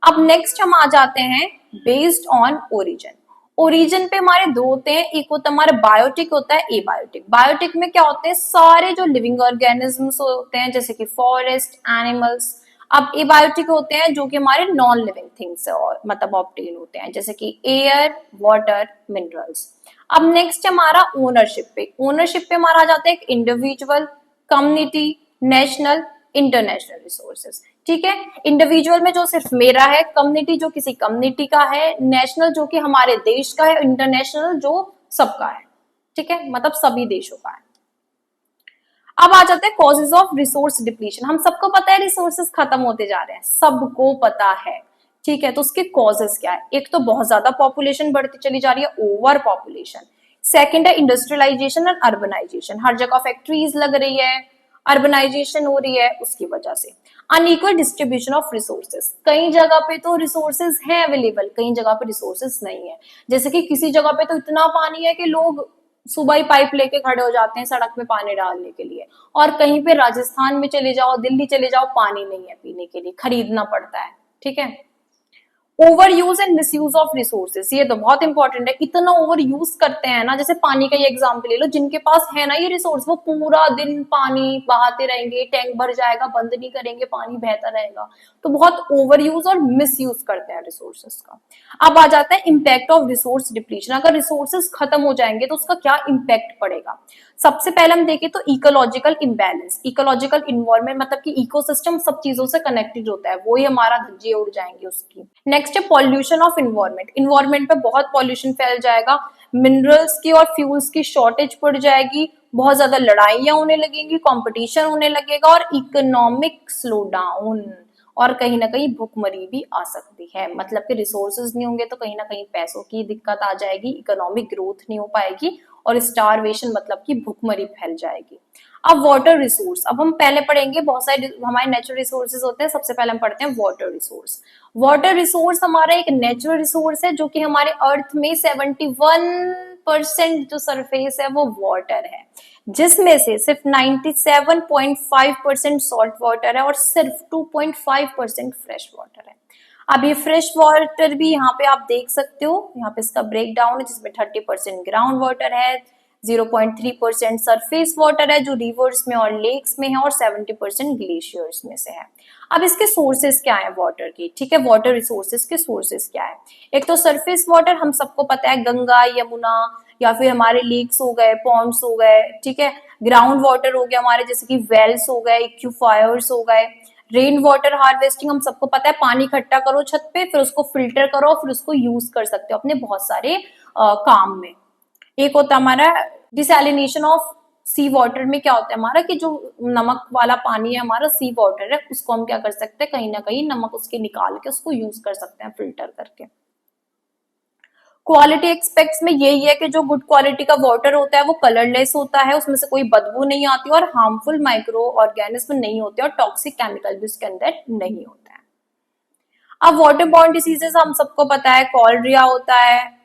अब नेक्स्ट हम आ जाते हैं बेस्ड ऑन ओरिजिन। ओरिजिन पे हमारे दो होते हैं, एक होता है हमारा बायोटिक, होता है एबायोटिक। बायोटिक में क्या होते हैं, सारे जो लिविंग ऑर्गेनिजम्स होते हैं, जैसे कि फॉरेस्ट, एनिमल्स। अब एबायोटिक होते हैं जो कि हमारे नॉन लिविंग थिंग्स से और मतलब ऑब्टेन होते हैं, जैसे कि एयर, वाटर, मिनरल्स। अब नेक्स्ट हमारा ओनरशिप पे। ओनरशिप पे हमारा आ जाता है एक individual, community, national, international resources. ठीक है, इंडिविजुअल में जो सिर्फ मेरा है, कम्युनिटी जो किसी कम्युनिटी का है, नेशनल जो कि हमारे देश का है, इंटरनेशनल जो सबका है। ठीक है, मतलब सभी देशों का है। अब आ जाते हैं कॉजेज ऑफ रिसोर्स डिप्लीशन। हम सबको पता है रिसोर्सेज खत्म होते जा रहे हैं, सबको पता है। ठीक है, तो उसके कॉजेज क्या है, एक तो बहुत ज्यादा पॉपुलेशन बढ़ती चली जा रही है, ओवर पॉपुलेशन। सेकेंड है इंडस्ट्रियलाइजेशन और अर्बनाइजेशन, हर जगह फैक्ट्रीज लग रही है, अर्बनाइजेशन हो रही है, उसकी वजह से। अनइक्वल डिस्ट्रीब्यूशन ऑफ रिसोर्सेज, कई जगह पे तो रिसोर्सेज है अवेलेबल, कई जगह पे रिसोर्सेज नहीं है। जैसे कि किसी जगह पे तो इतना पानी है कि लोग सुबह ही पाइप लेके खड़े हो जाते हैं सड़क पे पानी डालने के लिए, और कहीं पे राजस्थान में चले जाओ, दिल्ली चले जाओ, पानी नहीं है पीने के लिए, खरीदना पड़ता है। ठीक है, over use and miss use of resources, ये तो बहुत इंपॉर्टेंट है। इतना ओवर यूज करते हैं ना, जैसे पानी का ये एग्जांपल ले लो, जिनके पास है ना ये रिसोर्स, वो पूरा दिन पानी बहाते रहेंगे, टैंक भर जाएगा, बंद नहीं करेंगे, पानी बहता रहेगा। तो बहुत ओवर यूज और मिस यूज करते हैं रिसोर्सेस का। अब आ जाता है इम्पैक्ट ऑफ रिसोर्स डिप्लीशन। अगर रिसोर्सेस खत्म हो जाएंगे तो उसका क्या इम्पैक्ट पड़ेगा। सबसे पहले हम देखें तो इकोलॉजिकल इम्बैलेंस। इकोलॉजिकल इन्वायरमेंट मतलब कि इकोसिस्टम सब चीजों से कनेक्टेड होता है, वो ही हमारा धज्जे उड़ जाएंगे उसकी। नेक्स्ट है पॉल्यूशन ऑफ इन्वायरमेंट। इन्वायरमेंट पे बहुत पॉल्यूशन फैल जाएगा, मिनरल्स की और फ्यूल्स की शॉर्टेज पड़ जाएगी, बहुत ज्यादा लड़ाइयां होने लगेंगी, कंपटीशन होने लगेगा और इकोनॉमिक स्लो डाउन, और कहीं ना कहीं भुखमरी भी आ सकती है। मतलब कि रिसोर्सेज नहीं होंगे तो कहीं ना कहीं पैसों की दिक्कत आ जाएगी, इकोनॉमिक ग्रोथ नहीं हो पाएगी और स्टारवेशन मतलब कि भुखमरी फैल जाएगी। अब वाटर रिसोर्स, अब हम पहले पढ़ेंगे, बहुत सारे हमारे नेचुरल रिसोर्सेज होते हैं। सबसे पहले हम पढ़ते हैं वाटर रिसोर्स। वाटर रिसोर्स हमारा एक नेचुरल रिसोर्स है जो कि हमारे अर्थ में 71% जो सरफेस है वो वाटर है, जिसमें से सिर्फ 97.5% सॉल्ट वाटर है और सिर्फ 2.5% फ्रेश वाटर है। अब ये फ्रेश वाटर भी यहाँ पे आप देख सकते हो, यहाँ पे इसका ब्रेक डाउन है, जिसमें 30% ग्राउंड वाटर है, 0.3% सरफेस वाटर है जो रिवर्स में और लेक्स में है और 70% ग्लेशियर्स में से है। अब इसके सोर्सेस क्या है वाटर की, ठीक है, वाटर रिसोर्सेस के सोर्सेस क्या है। एक तो सरफेस वाटर, हम सबको पता है गंगा, यमुना या फिर हमारे लेक्स हो गए, पॉन्ड्स हो गए, ठीक है। ग्राउंड वाटर हो गया हमारे, जैसे कि वेल्स हो गए, एक्यूफायर्स हो गए। रेन वाटर हार्वेस्टिंग, हम सबको पता है पानी इकट्ठा करो छत पे, फिर उसको फिल्टर करो, फिर उसको यूज कर सकते हो अपने बहुत सारे काम में। एक होता है हमारा डिसैलिनेशन ऑफ सी वाटर, में क्या होता है हमारा कि जो नमक वाला पानी है हमारा, सी वाटर है, उसको हम क्या कर सकते हैं, कहीं ना कहीं नमक उसके निकाल के उसको यूज कर सकते हैं फिल्टर करके। क्वालिटी एक्सपेक्ट्स में यही है कि जो गुड क्वालिटी का वाटर होता है वो कलरलेस होता है, उसमें से कोई बदबू नहीं आती और हार्मफुल माइक्रो ऑर्गेनिज्म नहीं होते और टॉक्सिक केमिकल भी उसके अंदर नहीं होता है। अब वाटर बॉर्न डिसीजेस हम सबको पता है, कॉलरिया होता है,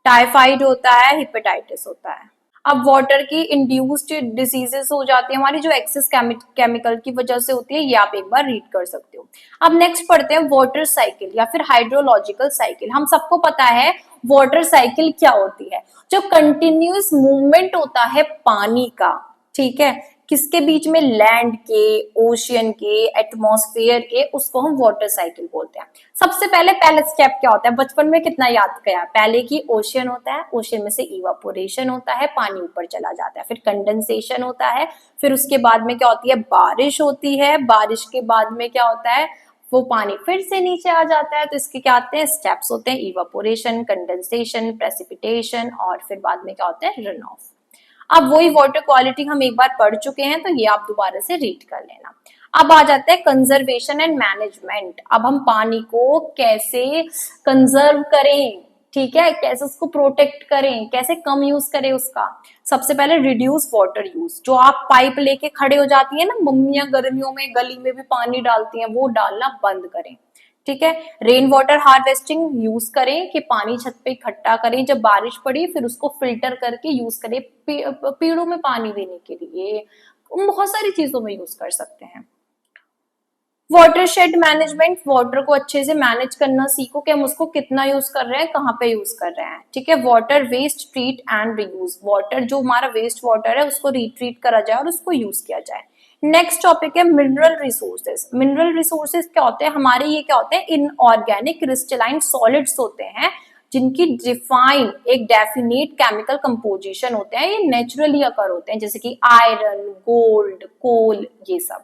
टाइफाइड होता है, हेपेटाइटिस होता है। अब वाटर की इंड्यूस्ड डिसीजेस हो जाती है हमारी, जो एक्सेस केमिकल की वजह से होती है, ये आप एक बार रीड कर सकते हो। अब नेक्स्ट पढ़ते हैं वाटर साइकिल या फिर हाइड्रोलॉजिकल साइकिल। हम सबको पता है वाटर साइकिल क्या होती है, जो कंटिन्यूअस मूवमेंट होता है पानी का, ठीक है, किसके बीच में, लैंड के, ओशियन के, एटमॉस्फेयर के, उसको हम वाटर साइकिल बोलते हैं। सबसे पहले स्टेप क्या होता है, बचपन में कितना याद किया, पहले की ओशियन होता है, ओशियन में से इवापोरेशन होता है, पानी ऊपर चला जाता है, फिर कंडेंसेशन होता है, फिर उसके बाद में क्या होती है, बारिश होती है, बारिश के बाद में क्या होता है, वो पानी फिर से नीचे आ जाता है। तो इसके क्या आते हैं, स्टेप्स होते हैं, इवापोरेशन, कंडेंसेशन, प्रेसिपिटेशन और फिर बाद में क्या होता है, रन ऑफ। अब वही वाटर क्वालिटी हम एक बार पढ़ चुके हैं, तो ये आप दोबारा से रीड कर लेना। अब आ जाता है कंजर्वेशन एंड मैनेजमेंट। अब हम पानी को कैसे कंजर्व करें, ठीक है, कैसे उसको प्रोटेक्ट करें, कैसे कम यूज करें उसका। सबसे पहले रिड्यूस वाटर यूज, जो आप पाइप लेके खड़े हो जाती है ना मम्मियां गर्मियों में गली में भी पानी डालती हैं, वो डालना बंद करें, ठीक है। रेन वाटर हार्वेस्टिंग यूज करें कि पानी छत पे इकट्ठा करें, जब बारिश पड़ी फिर उसको फिल्टर करके यूज करें, पेड़ों में पानी देने के लिए, बहुत सारी चीजों में यूज कर सकते हैं। वाटर शेड मैनेजमेंट, वाटर को अच्छे से मैनेज करना सीखो कि हम उसको कितना यूज कर रहे हैं, कहाँ पे यूज कर रहे हैं, ठीक है। Water waste treat and reuse, water जो हमारा वेस्ट वाटर है उसको रिट्रीट करा जाए और उसको यूज किया जाए। नेक्स्ट टॉपिक है मिनरल रिसोर्सेज। मिनरल रिसोर्सेज क्या होते हैं हमारे, ये क्या होते हैं, इनऑर्गेनिक क्रिस्टलाइन सॉलिड्स होते हैं, जिनकी डिफाइन एक डेफिनेट केमिकल कंपोजिशन होते हैं, ये नेचुरली अकर होते हैं, जैसे कि आयरन, गोल्ड, कोल, ये सब,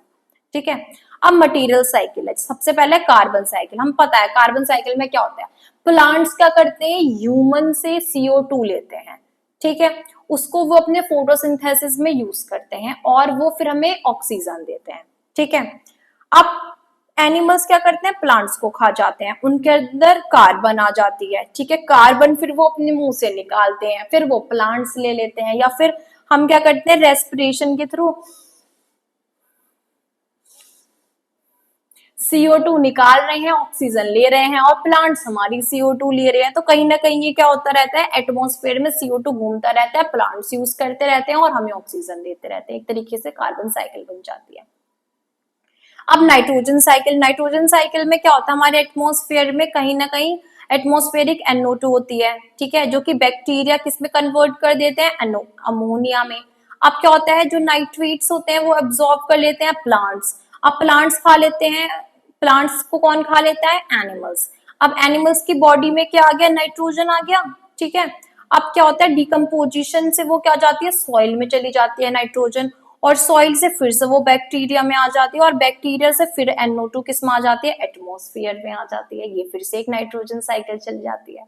ठीक है। अब मटेरियल साइकिल है, सबसे पहले कार्बन साइकिल। हम पता है कार्बन साइकिल में क्या होता है, प्लांट्स क्या करते हैं, ह्यूमन से CO2 लेते हैं, ठीक है, उसको वो अपने फोटोसिंथेसिस में यूज करते हैं और वो फिर हमें ऑक्सीजन देते हैं, ठीक है। अब एनिमल्स क्या करते हैं, प्लांट्स को खा जाते हैं, उनके अंदर कार्बन आ जाती है, ठीक है, कार्बन फिर वो अपने मुंह से निकालते हैं, फिर वो प्लांट्स ले लेते हैं, या फिर हम क्या करते हैं, रेस्पिरेशन के थ्रू CO2 निकाल रहे हैं, ऑक्सीजन ले रहे हैं और प्लांट्स हमारी CO2 ले रहे हैं। तो कहीं ना कहीं ये क्या होता रहता है, एटमॉस्फेयर में CO2 घूमता रहता है, प्लांट्स यूज करते रहते हैं और हमें ऑक्सीजन देते रहते हैं, एक तरीके से कार्बन साइकिल बन जाती है। अब नाइट्रोजन साइकिल में क्या होता है, हमारे एटमॉस्फेयर में कहीं ना कहीं एटमॉस्फेरिक NO2 होती है, ठीक है, जो कि बैक्टीरिया किस में कन्वर्ट कर देते हैं, अमोनिया में। अब क्या होता है, जो नाइट्रेट्स होते हैं वो एब्जॉर्ब कर लेते हैं प्लांट्स। अब प्लांट्स खा लेते हैं, प्लांट्स को कौन खा लेता है, एनिमल्स। अब एनिमल्स की बॉडी में क्या आ गया, नाइट्रोजन आ गया, ठीक है। अब क्या होता है, डिकम्पोजिशन से वो क्या जाती है, सॉइल में चली जाती है नाइट्रोजन, और सॉइल से फिर से वो बैक्टीरिया में आ जाती है, और बैक्टीरिया से फिर NO2 किस में आ जाती है, एटमॉस्फेयर में आ जाती है। ये फिर से एक नाइट्रोजन साइकिल चल जाती है।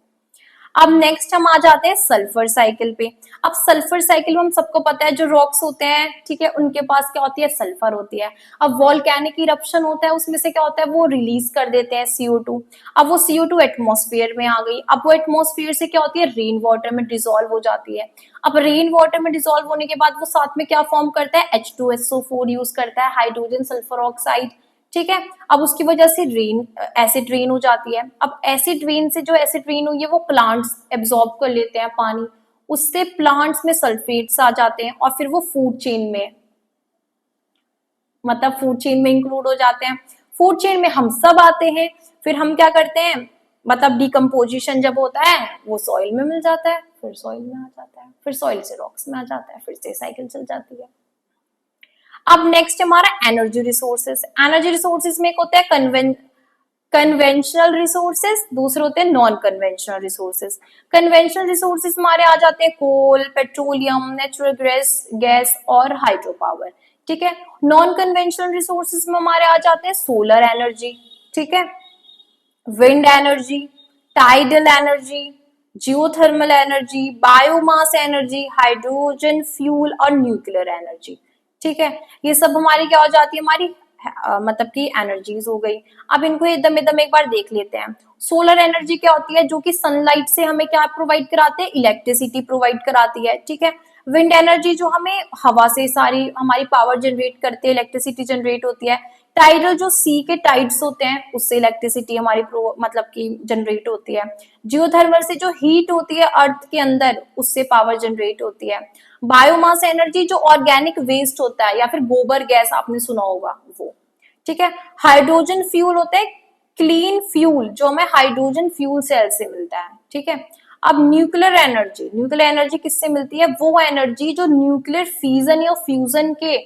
अब नेक्स्ट हम आ जाते हैं सल्फर साइकिल पे। अब सल्फर साइकिल में हम सबको पता है, जो रॉक्स होते हैं, ठीक है, उनके पास क्या होती है, सल्फर होती है। अब वॉल्केनिक इरप्शन होता है, उसमें से क्या होता है, वो रिलीज कर देते हैं CO2। अब वो CO2 एटमॉस्फेयर में आ गई। अब वो एटमॉस्फेयर से क्या होती है, रेन वाटर में डिसॉल्व हो जाती है। अब रेन वाटर में डिसॉल्व होने के बाद वो साथ में क्या फॉर्म करता है, H2SO4 यूज करता है, हाइड्रोजन सल्फर ऑक्साइड, ठीक है। अब उसकी वजह से रेन, एसिड रेन हो जाती है। अब एसिड रेन से जो एसिड रेन हुई है वो प्लांट्स एब्जॉर्ब कर लेते हैं पानी, उससे प्लांट्स में सल्फेट्स आ जाते हैं, और फिर वो फूड चेन में, मतलब फूड चेन में इंक्लूड हो जाते हैं। फूड चेन में हम सब आते हैं, फिर हम क्या करते हैं, मतलब डिकम्पोजिशन जब होता है वो सॉइल में मिल जाता है, फिर सॉइल में आ जाता है, फिर सॉइल से रॉक्स में आ जाता है, फिर से साइकिल चल जाती है। अब नेक्स्ट हमारा एनर्जी रिसोर्सेज। एनर्जी रिसोर्सेज में एक होता है कन्वेंशनल रिसोर्सेज, दूसरे होते हैं non conventional resources. Conventional resources हमारे आ जाते हैं कोल, पेट्रोलियम, नेचुरल गैस और हाइड्रो पावर, ठीक है। नॉन कन्वेंशनल रिसोर्सेज में हमारे आ जाते हैं सोलर एनर्जी, ठीक है, wind energy, tidal energy, geothermal energy, biomass energy, hydrogen fuel और न्यूक्लियर एनर्जी, ठीक है। ये सब हमारी क्या हो जाती है, हमारी मतलब की एनर्जीज हो गई। अब इनको एकदम एकदम एक बार देख लेते हैं। सोलर एनर्जी क्या होती है, जो कि सनलाइट से हमें क्या प्रोवाइड कराते हैं, इलेक्ट्रिसिटी प्रोवाइड कराती है, ठीक है। विंड एनर्जी जो हमें हवा से सारी हमारी पावर जनरेट करती है, इलेक्ट्रिसिटी जनरेट होती है। टाइडल जो सी के टाइड्स होते हैं उससे इलेक्ट्रिसिटी हमारी मतलब की जनरेट होती है। जियोथर्मल से जो हीट होती है अर्थ के अंदर, उससे पावर जनरेट होती है। बायोमास एनर्जी जो ऑर्गेनिक वेस्ट होता है या फिर गोबर गैस आपने सुना होगा वो, ठीक है। हाइड्रोजन फ्यूल होता है क्लीन फ्यूल जो हमें हाइड्रोजन फ्यूल सेल से मिलता है, ठीक है। अब न्यूक्लियर एनर्जी किससे मिलती है, वो एनर्जी जो न्यूक्लियर फिजन या फ्यूजन के,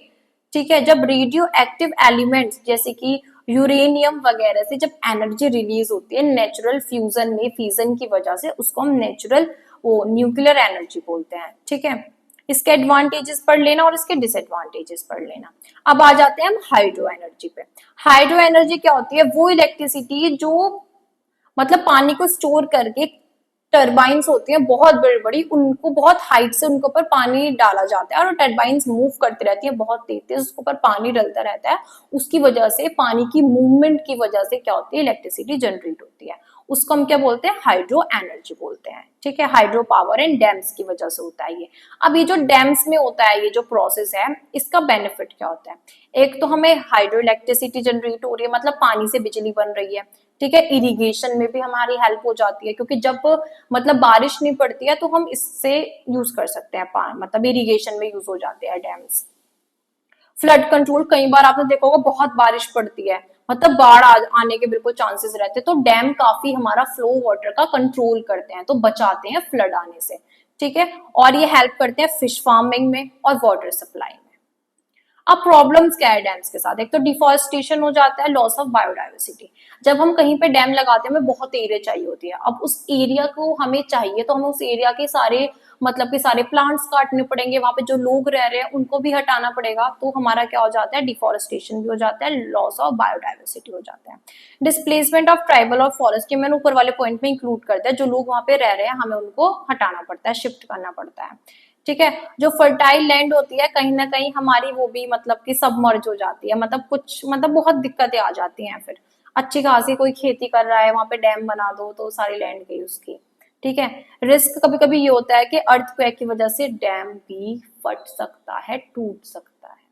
ठीक है, जब रेडियो एक्टिव एलिमेंट्स जैसे कि यूरेनियम वगैरह से जब एनर्जी रिलीज होती है नेचुरल फ्यूजन में, फिजन की वजह से, उसको हम नेचुरल वो न्यूक्लियर एनर्जी बोलते हैं, ठीक है। इसके एडवांटेजेस पढ़ लेना और इसके डिसएडवांटेजेस पढ़ लेना। अब आ जाते हैं हम हाइड्रो एनर्जी पे। हाइड्रो एनर्जी क्या होती है, वो इलेक्ट्रिसिटी जो मतलब पानी को स्टोर करके, टर्बाइंस होती हैं बहुत बड़ी बड़ी, उनको बहुत हाइट से उनके ऊपर पानी डाला जाता है और टर्बाइंस मूव करती रहती है बहुत तेज तेज, उसके ऊपर पानी डलता रहता है। उसकी वजह से पानी की मूवमेंट की वजह से क्या होती है, इलेक्ट्रिसिटी जनरेट होती है। उसको हम क्या बोलते हैं, हाइड्रो एनर्जी बोलते हैं, ठीक है। हाइड्रो पावर एंड डैम्स की वजह से होता है ये। अब ये जो डैम्स में होता है ये जो प्रोसेस है, इसका बेनिफिट क्या होता है, एक तो हमें हाइड्रो इलेक्ट्रिसिटी जनरेट हो रही है, मतलब पानी से बिजली बन रही है, ठीक है। इरिगेशन में भी हमारी हेल्प हो जाती है, क्योंकि जब मतलब बारिश नहीं पड़ती है तो हम इससे यूज कर सकते हैं, मतलब इरिगेशन में यूज हो जाते हैं डैम्स। फ्लड कंट्रोल, कई बार आपने देखा होगा बहुत बारिश पड़ती है, मतलब बाढ़ आने के बिल्कुल चांसेस रहते हैं, तो डैम काफी हमारा फ्लो वाटर का कंट्रोल करते हैं, तो बचाते हैं फ्लड आने से, ठीक है। और ये हेल्प करते हैं फिश फार्मिंग में और वाटर सप्लाई में। अब प्रॉब्लम्स क्या है डैम्स के साथ, एक तो डिफॉरेस्टेशन हो जाता है, लॉस ऑफ बायोडाइवर्सिटी। जब हम कहीं पे डैम लगाते हैं हमें बहुत एरिया चाहिए होती है, अब उस एरिया को हमें चाहिए तो हमें उस एरिया के सारे मतलब के सारे प्लांट्स काटने पड़ेंगे, वहां पे जो लोग रह रहे हैं उनको भी हटाना पड़ेगा, तो हमारा क्या हो जाता है, डिफॉरेस्टेशन भी हो जाता है, लॉस ऑफ बायोडाइवर्सिटी हो जाता है। डिस्प्लेसमेंट ऑफ ट्राइबल और फॉरेस्ट के मैंने ऊपर वाले पॉइंट में इंक्लूड करता है, जो लोग वहां पे रह रहे हैं हमें उनको हटाना पड़ता है, शिफ्ट करना पड़ता है, ठीक है। जो फर्टाइल लैंड होती है कहीं ना कहीं हमारी वो भी मतलब कि सबमर्ज हो जाती है, मतलब कुछ मतलब बहुत दिक्कतें आ जाती हैं, फिर अच्छी खासी कोई खेती कर रहा है वहां पे डैम बना दो तो सारी लैंड गई उसकी, ठीक है। रिस्क कभी कभी ये होता है कि अर्थक्वेक की वजह से डैम भी फट सकता है, टूट सकता है।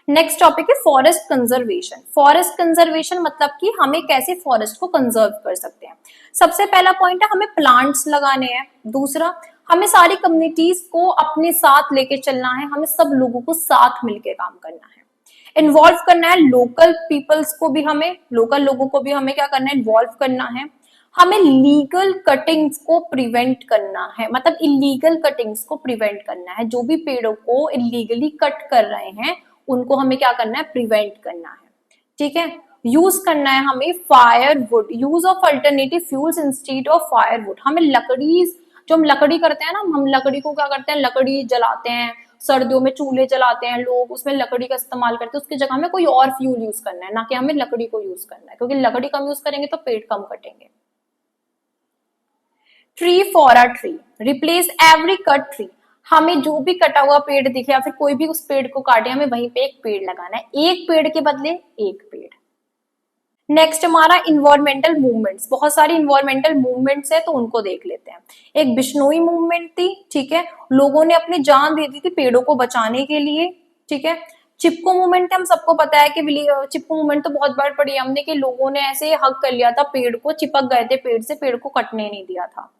नेक्स्ट टॉपिक है फॉरेस्ट कंजर्वेशन। फॉरेस्ट कंजर्वेशन मतलब कि हमें कैसे फॉरेस्ट को कंजर्व कर सकते हैं। सबसे पहला पॉइंट है हमें प्लांट्स लगाने हैं, दूसरा हमें सारी कम्युनिटीज को अपने साथ लेके चलना है, हमें सब लोगों को साथ मिलके काम करना है। इन्वॉल्व करना है लोकल पीपल्स को भी, हमें लोकल लोगों को भी हमें क्या करना है, इन्वॉल्व करना है। हमें लीगल कटिंग्स को प्रिवेंट करना है, मतलब इलीगल कटिंग्स को प्रिवेंट करना है। जो भी पेड़ों को इलीगली कट कर रहे हैं उनको हमें क्या करना है, प्रिवेंट करना है। ठीक है, यूज करना है हमें firewood, use of alternative fuels instead of firewood. हमें लकड़ी, जो हम लकड़ी करते हैं ना, हम लकड़ी को क्या करते हैं, लकड़ी जलाते हैं, सर्दियों में चूल्हे जलाते हैं लोग, उसमें लकड़ी का इस्तेमाल करते हैं। उसकी जगह हमें कोई और फ्यूल यूज करना है, ना कि हमें लकड़ी को यूज करना है, क्योंकि लकड़ी कम यूज करेंगे तो पेड़ कम कटेंगे। Tree for a tree, replace every cut tree. हमें जो भी कटा हुआ पेड़ दिखे या फिर कोई भी उस पेड़ को काटे, हमें वहीं पे एक पेड़ लगाना है, एक पेड़ के बदले एक पेड़। नेक्स्ट हमारा इन्वायरमेंटल मूवमेंट्स, बहुत सारी इन्वायरमेंटल मूवमेंट्स है तो उनको देख लेते हैं। एक बिश्नोई मूवमेंट थी, ठीक है, लोगों ने अपनी जान दे दी थी पेड़ों को बचाने के लिए। ठीक है, चिपको मूवमेंट हम सबको पता है कि चिपको मूवमेंट तो बहुत बार पढ़ी हमने कि लोगों ने ऐसे हक कर लिया था पेड़ को, चिपक गए थे पेड़ से, पेड़ को कटने नहीं दिया था।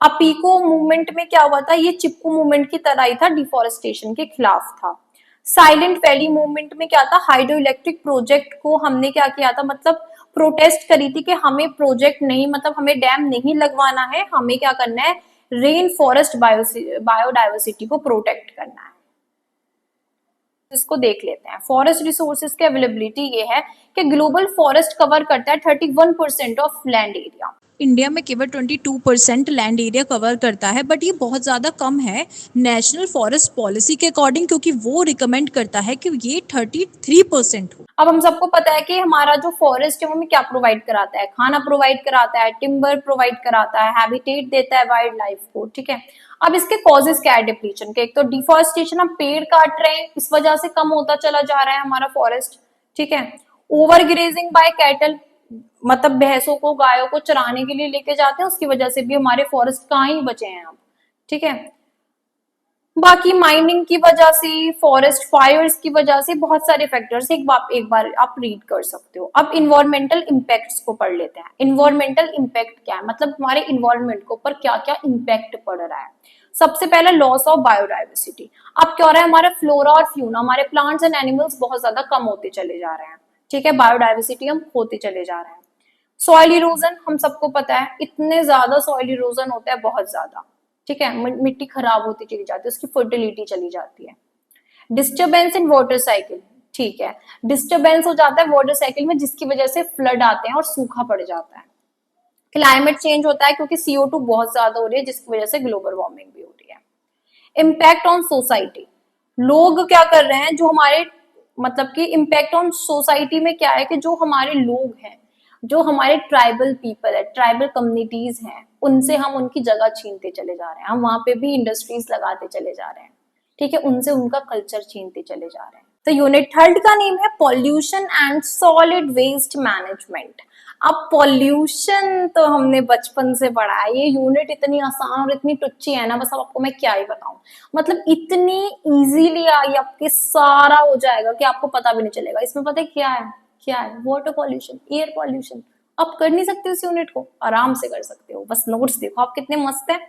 अब पीको मूवमेंट में क्या हुआ था, ये चिपको मूवमेंट की तरह ही था, डिफोरेस्टेशन के खिलाफ था। साइलेंट वैली मूवमेंट में क्या था, हाइड्रो इलेक्ट्रिक प्रोजेक्ट को हमने क्या किया था, मतलब प्रोटेस्ट करी थी कि हमें प्रोजेक्ट नहीं, मतलब हमें डैम नहीं लगवाना है, हमें क्या करना है, रेन फॉरेस्ट बायोडाइवर्सिटी को प्रोटेक्ट करना है। इसको देख लेते हैं। फॉरेस्ट रिसोर्सेज की अवेलेबिलिटी ये है कि ग्लोबल फॉरेस्ट कवर करता है 31% ऑफ लैंड एरिया। इंडिया में केवल 22% लैंड एरिया कवर करता है, बट ये बहुत ज़्यादा कम है नेशनल फॉरेस्ट पॉलिसी के अकॉर्डिंग, क्योंकि वो रिकमेंड करता है कि ये 33% हो। अब हम सबको पता है कि हमारा जो फॉरेस्ट है वो हमें क्या प्रोवाइड कराता है, खाना प्रोवाइड कराता है, टिम्बर प्रोवाइड कराता है, हैबिटेट देता है वाइल्ड लाइफ को। ठीक है, अब इसके कॉजेस क्या है डिप्लीशन के, एक तो डिफॉरेस्टेशन, हम पेड़ काट रहे हैं, इस वजह से कम होता चला जा रहा है हमारा फॉरेस्ट। ठीक है, ओवर ग्रेजिंग बाय कैटल, मतलब भैंसों को गायों को चराने के लिए लेके जाते हैं, उसकी वजह से भी हमारे फॉरेस्ट कहाँ ही बचे हैं अब। ठीक है, बाकी माइनिंग की वजह से, फॉरेस्ट फायर्स की वजह से, बहुत सारे फैक्टर्स एक बार आप रीड कर सकते हो। अब इन्वायरमेंटल इम्पैक्ट्स को पढ़ लेते हैं। इन्वायरमेंटल इम्पैक्ट क्या है, मतलब हमारे इन्वायरमेंट के ऊपर क्या क्या इम्पैक्ट पड़ रहा है। सबसे पहला लॉस ऑफ बायोडाइवर्सिटी। अब क्या हो रहा है, हमारा फ्लोरा और फ्यूना, हमारे प्लांट्स एंड एनिमल्स बहुत ज्यादा कम होते चले जा रहे हैं। ठीक है, बायोडाइवर्सिटी हम होते चले जा रहे हैं। सॉइल इरोजन, हम सबको पता है इतने ज्यादा सॉइल इरोजन होता है, बहुत ज्यादा। ठीक है, मिट्टी खराब होती चली जाती है, उसकी फर्टिलिटी चली जाती है। डिस्टर्बेंस इन वाटर साइकिल, ठीक है, डिस्टर्बेंस हो जाता है वाटर साइकिल में, जिसकी वजह से फ्लड आते हैं और सूखा पड़ जाता है। क्लाइमेट चेंज होता है क्योंकि CO2 बहुत ज्यादा हो रही है, जिसकी वजह से ग्लोबल वार्मिंग भी हो रही है। इम्पैक्ट ऑन सोसाइटी, लोग क्या कर रहे हैं, जो हमारे, मतलब कि इम्पैक्ट ऑन सोसाइटी में क्या है कि जो हमारे लोग हैं, जो हमारे ट्राइबल पीपल है, ट्राइबल कम्युनिटीज हैं, उनसे हम उनकी जगह छीनते चले जा रहे हैं, हम वहां पे भी इंडस्ट्रीज लगाते चले जा रहे हैं। ठीक है, उनसे उनका कल्चर छीनते चले जा रहे हैं। तो यूनिट थर्ड का नेम है pollution and solid waste management. अब पॉल्यूशन तो हमने बचपन से पढ़ा है, ये यूनिट इतनी आसान और इतनी टुच्ची है ना, बस अब आपको मैं क्या ही बताऊं, मतलब इतनी इजीली आई, आपके सारा हो जाएगा कि आपको पता भी नहीं चलेगा। इसमें पता है क्या है, क्या है, वाटर पॉल्यूशन, एयर पॉल्यूशन। आप कर नहीं सकते उस यूनिट को, आराम से कर सकते हो, बस नोट्स देखो आप कितने मस्त है।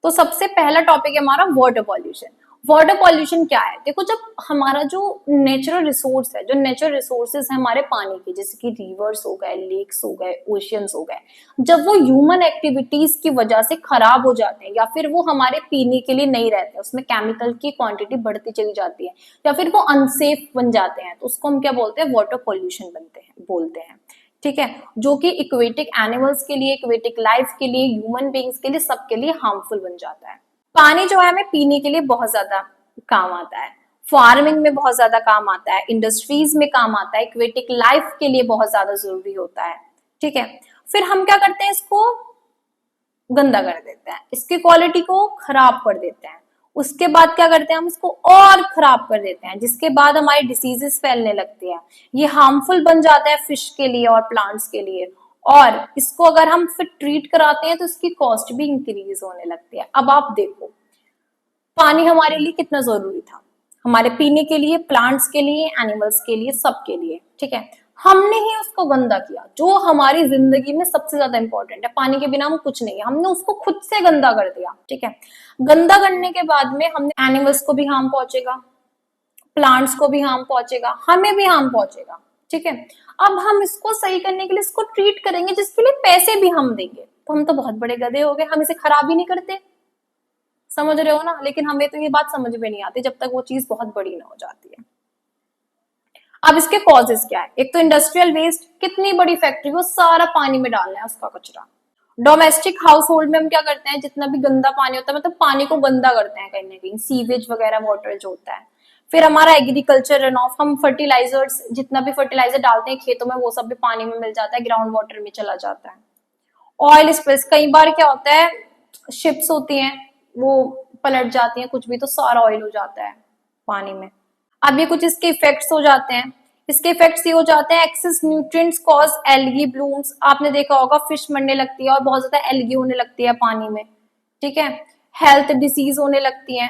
तो सबसे पहला टॉपिक है हमारा वाटर पॉल्यूशन। वाटर पॉल्यूशन क्या है, देखो जब हमारा जो नेचुरल रिसोर्स है, जो नेचुरल रिसोर्सेज है हमारे पानी के, जैसे कि रिवर्स हो गए, लेक्स हो गए, ओशियंस हो गए, जब वो ह्यूमन एक्टिविटीज की वजह से खराब हो जाते हैं या फिर वो हमारे पीने के लिए नहीं रहते, उसमें केमिकल की क्वांटिटी बढ़ती चली जाती है या फिर वो अनसेफ बन जाते हैं, तो उसको हम क्या बोलते हैं, वाटर पॉल्यूशन बोलते हैं। ठीक है, जो कि इक्वेटिक एनिमल्स के लिए, इक्वेटिक लाइफ के लिए, ह्यूमन बींग्स के लिए, सबके लिए हार्मफुल बन जाता है। पानी जो है हमें पीने के लिए बहुत ज्यादा काम आता है, फार्मिंग में बहुत ज्यादा काम आता है, इंडस्ट्रीज में काम आता है, इक्वेटिक लाइफ के लिए बहुत ज्यादा जरूरी होता है। ठीक है, फिर हम क्या करते हैं, इसको गंदा कर देते हैं, इसकी क्वालिटी को खराब कर देते हैं, उसके बाद क्या करते हैं, हम इसको और खराब कर देते हैं, जिसके बाद हमारी डिसीजेस फैलने लगती है, ये हार्मफुल बन जाता है फिश के लिए और प्लांट्स के लिए, और इसको अगर हम फिर ट्रीट कराते हैं तो इसकी कॉस्ट भी इंक्रीज होने लगती है। अब आप देखो, पानी हमारे लिए कितना जरूरी था, हमारे पीने के लिए, प्लांट्स के लिए, एनिमल्स के लिए, सबके लिए। ठीक है, हमने ही उसको गंदा किया, जो हमारी जिंदगी में सबसे ज्यादा इंपॉर्टेंट है, पानी के बिना हम कुछ नहीं है, हमने उसको खुद से गंदा कर दिया। ठीक है, गंदा करने के बाद में हमने एनिमल्स को भी हार्म पहुंचेगा, प्लांट्स को भी हार्म पहुंचेगा, हमें भी हार्म पहुंचेगा। ठीक है, अब हम इसको सही करने के लिए इसको ट्रीट करेंगे जिसके लिए पैसे भी हम देंगे, तो हम तो बहुत बड़े गधे हो गए, हम इसे खराब ही नहीं करते, समझ रहे हो ना। लेकिन हमें तो ये बात समझ में नहीं आती जब तक वो चीज बहुत बड़ी ना हो जाती है। अब इसके कॉजेस क्या है, एक तो इंडस्ट्रियल वेस्ट, कितनी बड़ी फैक्ट्री वो सारा पानी में डालना है उसका कचरा। डोमेस्टिक हाउस होल्ड में हम क्या करते हैं, जितना भी गंदा पानी होता है, मतलब पानी को गंदा करते हैं कहीं ना कहीं, सीवेज वगैरह वाटर जो होता है। फिर हमारा एग्रीकल्चर रन ऑफ, हम फर्टिलाइजर्स, जितना भी फर्टिलाइजर डालते हैं खेतों में वो सब भी पानी में मिल जाता है, ग्राउंड वाटर में चला जाता है। ऑयल स्पिल्स, कई बार क्या होता है, शिप्स होती हैं वो पलट जाती हैं कुछ भी, तो सारा ऑयल हो जाता है पानी में। अब ये कुछ इसके इफेक्ट्स हो जाते हैं, इसके इफेक्ट्स ये हो जाते हैं, excess nutrients cause algae blooms, आपने देखा होगा फिश मरने लगती है और बहुत ज्यादा एल्गी होने लगती है पानी में। ठीक है, हेल्थ डिसीज होने लगती है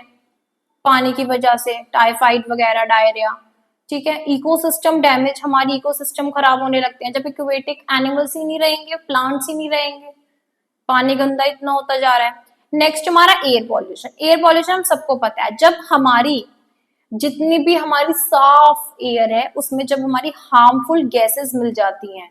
पानी की वजह से, टाइफाइड वगैरह, डायरिया। ठीक है, इकोसिस्टम डैमेज, हमारी इकोसिस्टम खराब होने लगते हैं जब एक्वेटिक एनिमल्स ही नहीं रहेंगे, प्लांट्स ही नहीं रहेंगे, पानी गंदा इतना होता जा रहा है। नेक्स्ट हमारा एयर पॉल्यूशन, एयर पॉल्यूशन हम सबको पता है, जब हमारी जितनी भी हमारी साफ एयर है उसमें जब हमारी हार्मफुल गैसेस मिल जाती हैं,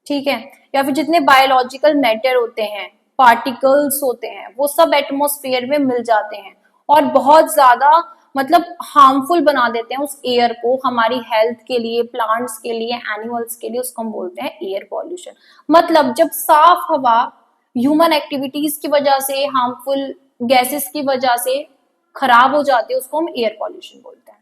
ठीक है, या फिर जितने बायोलॉजिकल मैटर होते हैं, पार्टिकल्स होते हैं, वो सब एटमॉस्फेयर में मिल जाते हैं और बहुत ज्यादा मतलब हार्मफुल बना देते हैं उस एयर को, हमारी हेल्थ के लिए, प्लांट्स के लिए, एनिमल्स के लिए, उसको हम बोलते हैं एयर पॉल्यूशन। मतलब जब साफ हवा ह्यूमन एक्टिविटीज की वजह से, हार्मफुल गैसेस की वजह से खराब हो जाती है, उसको हम एयर पॉल्यूशन बोलते हैं।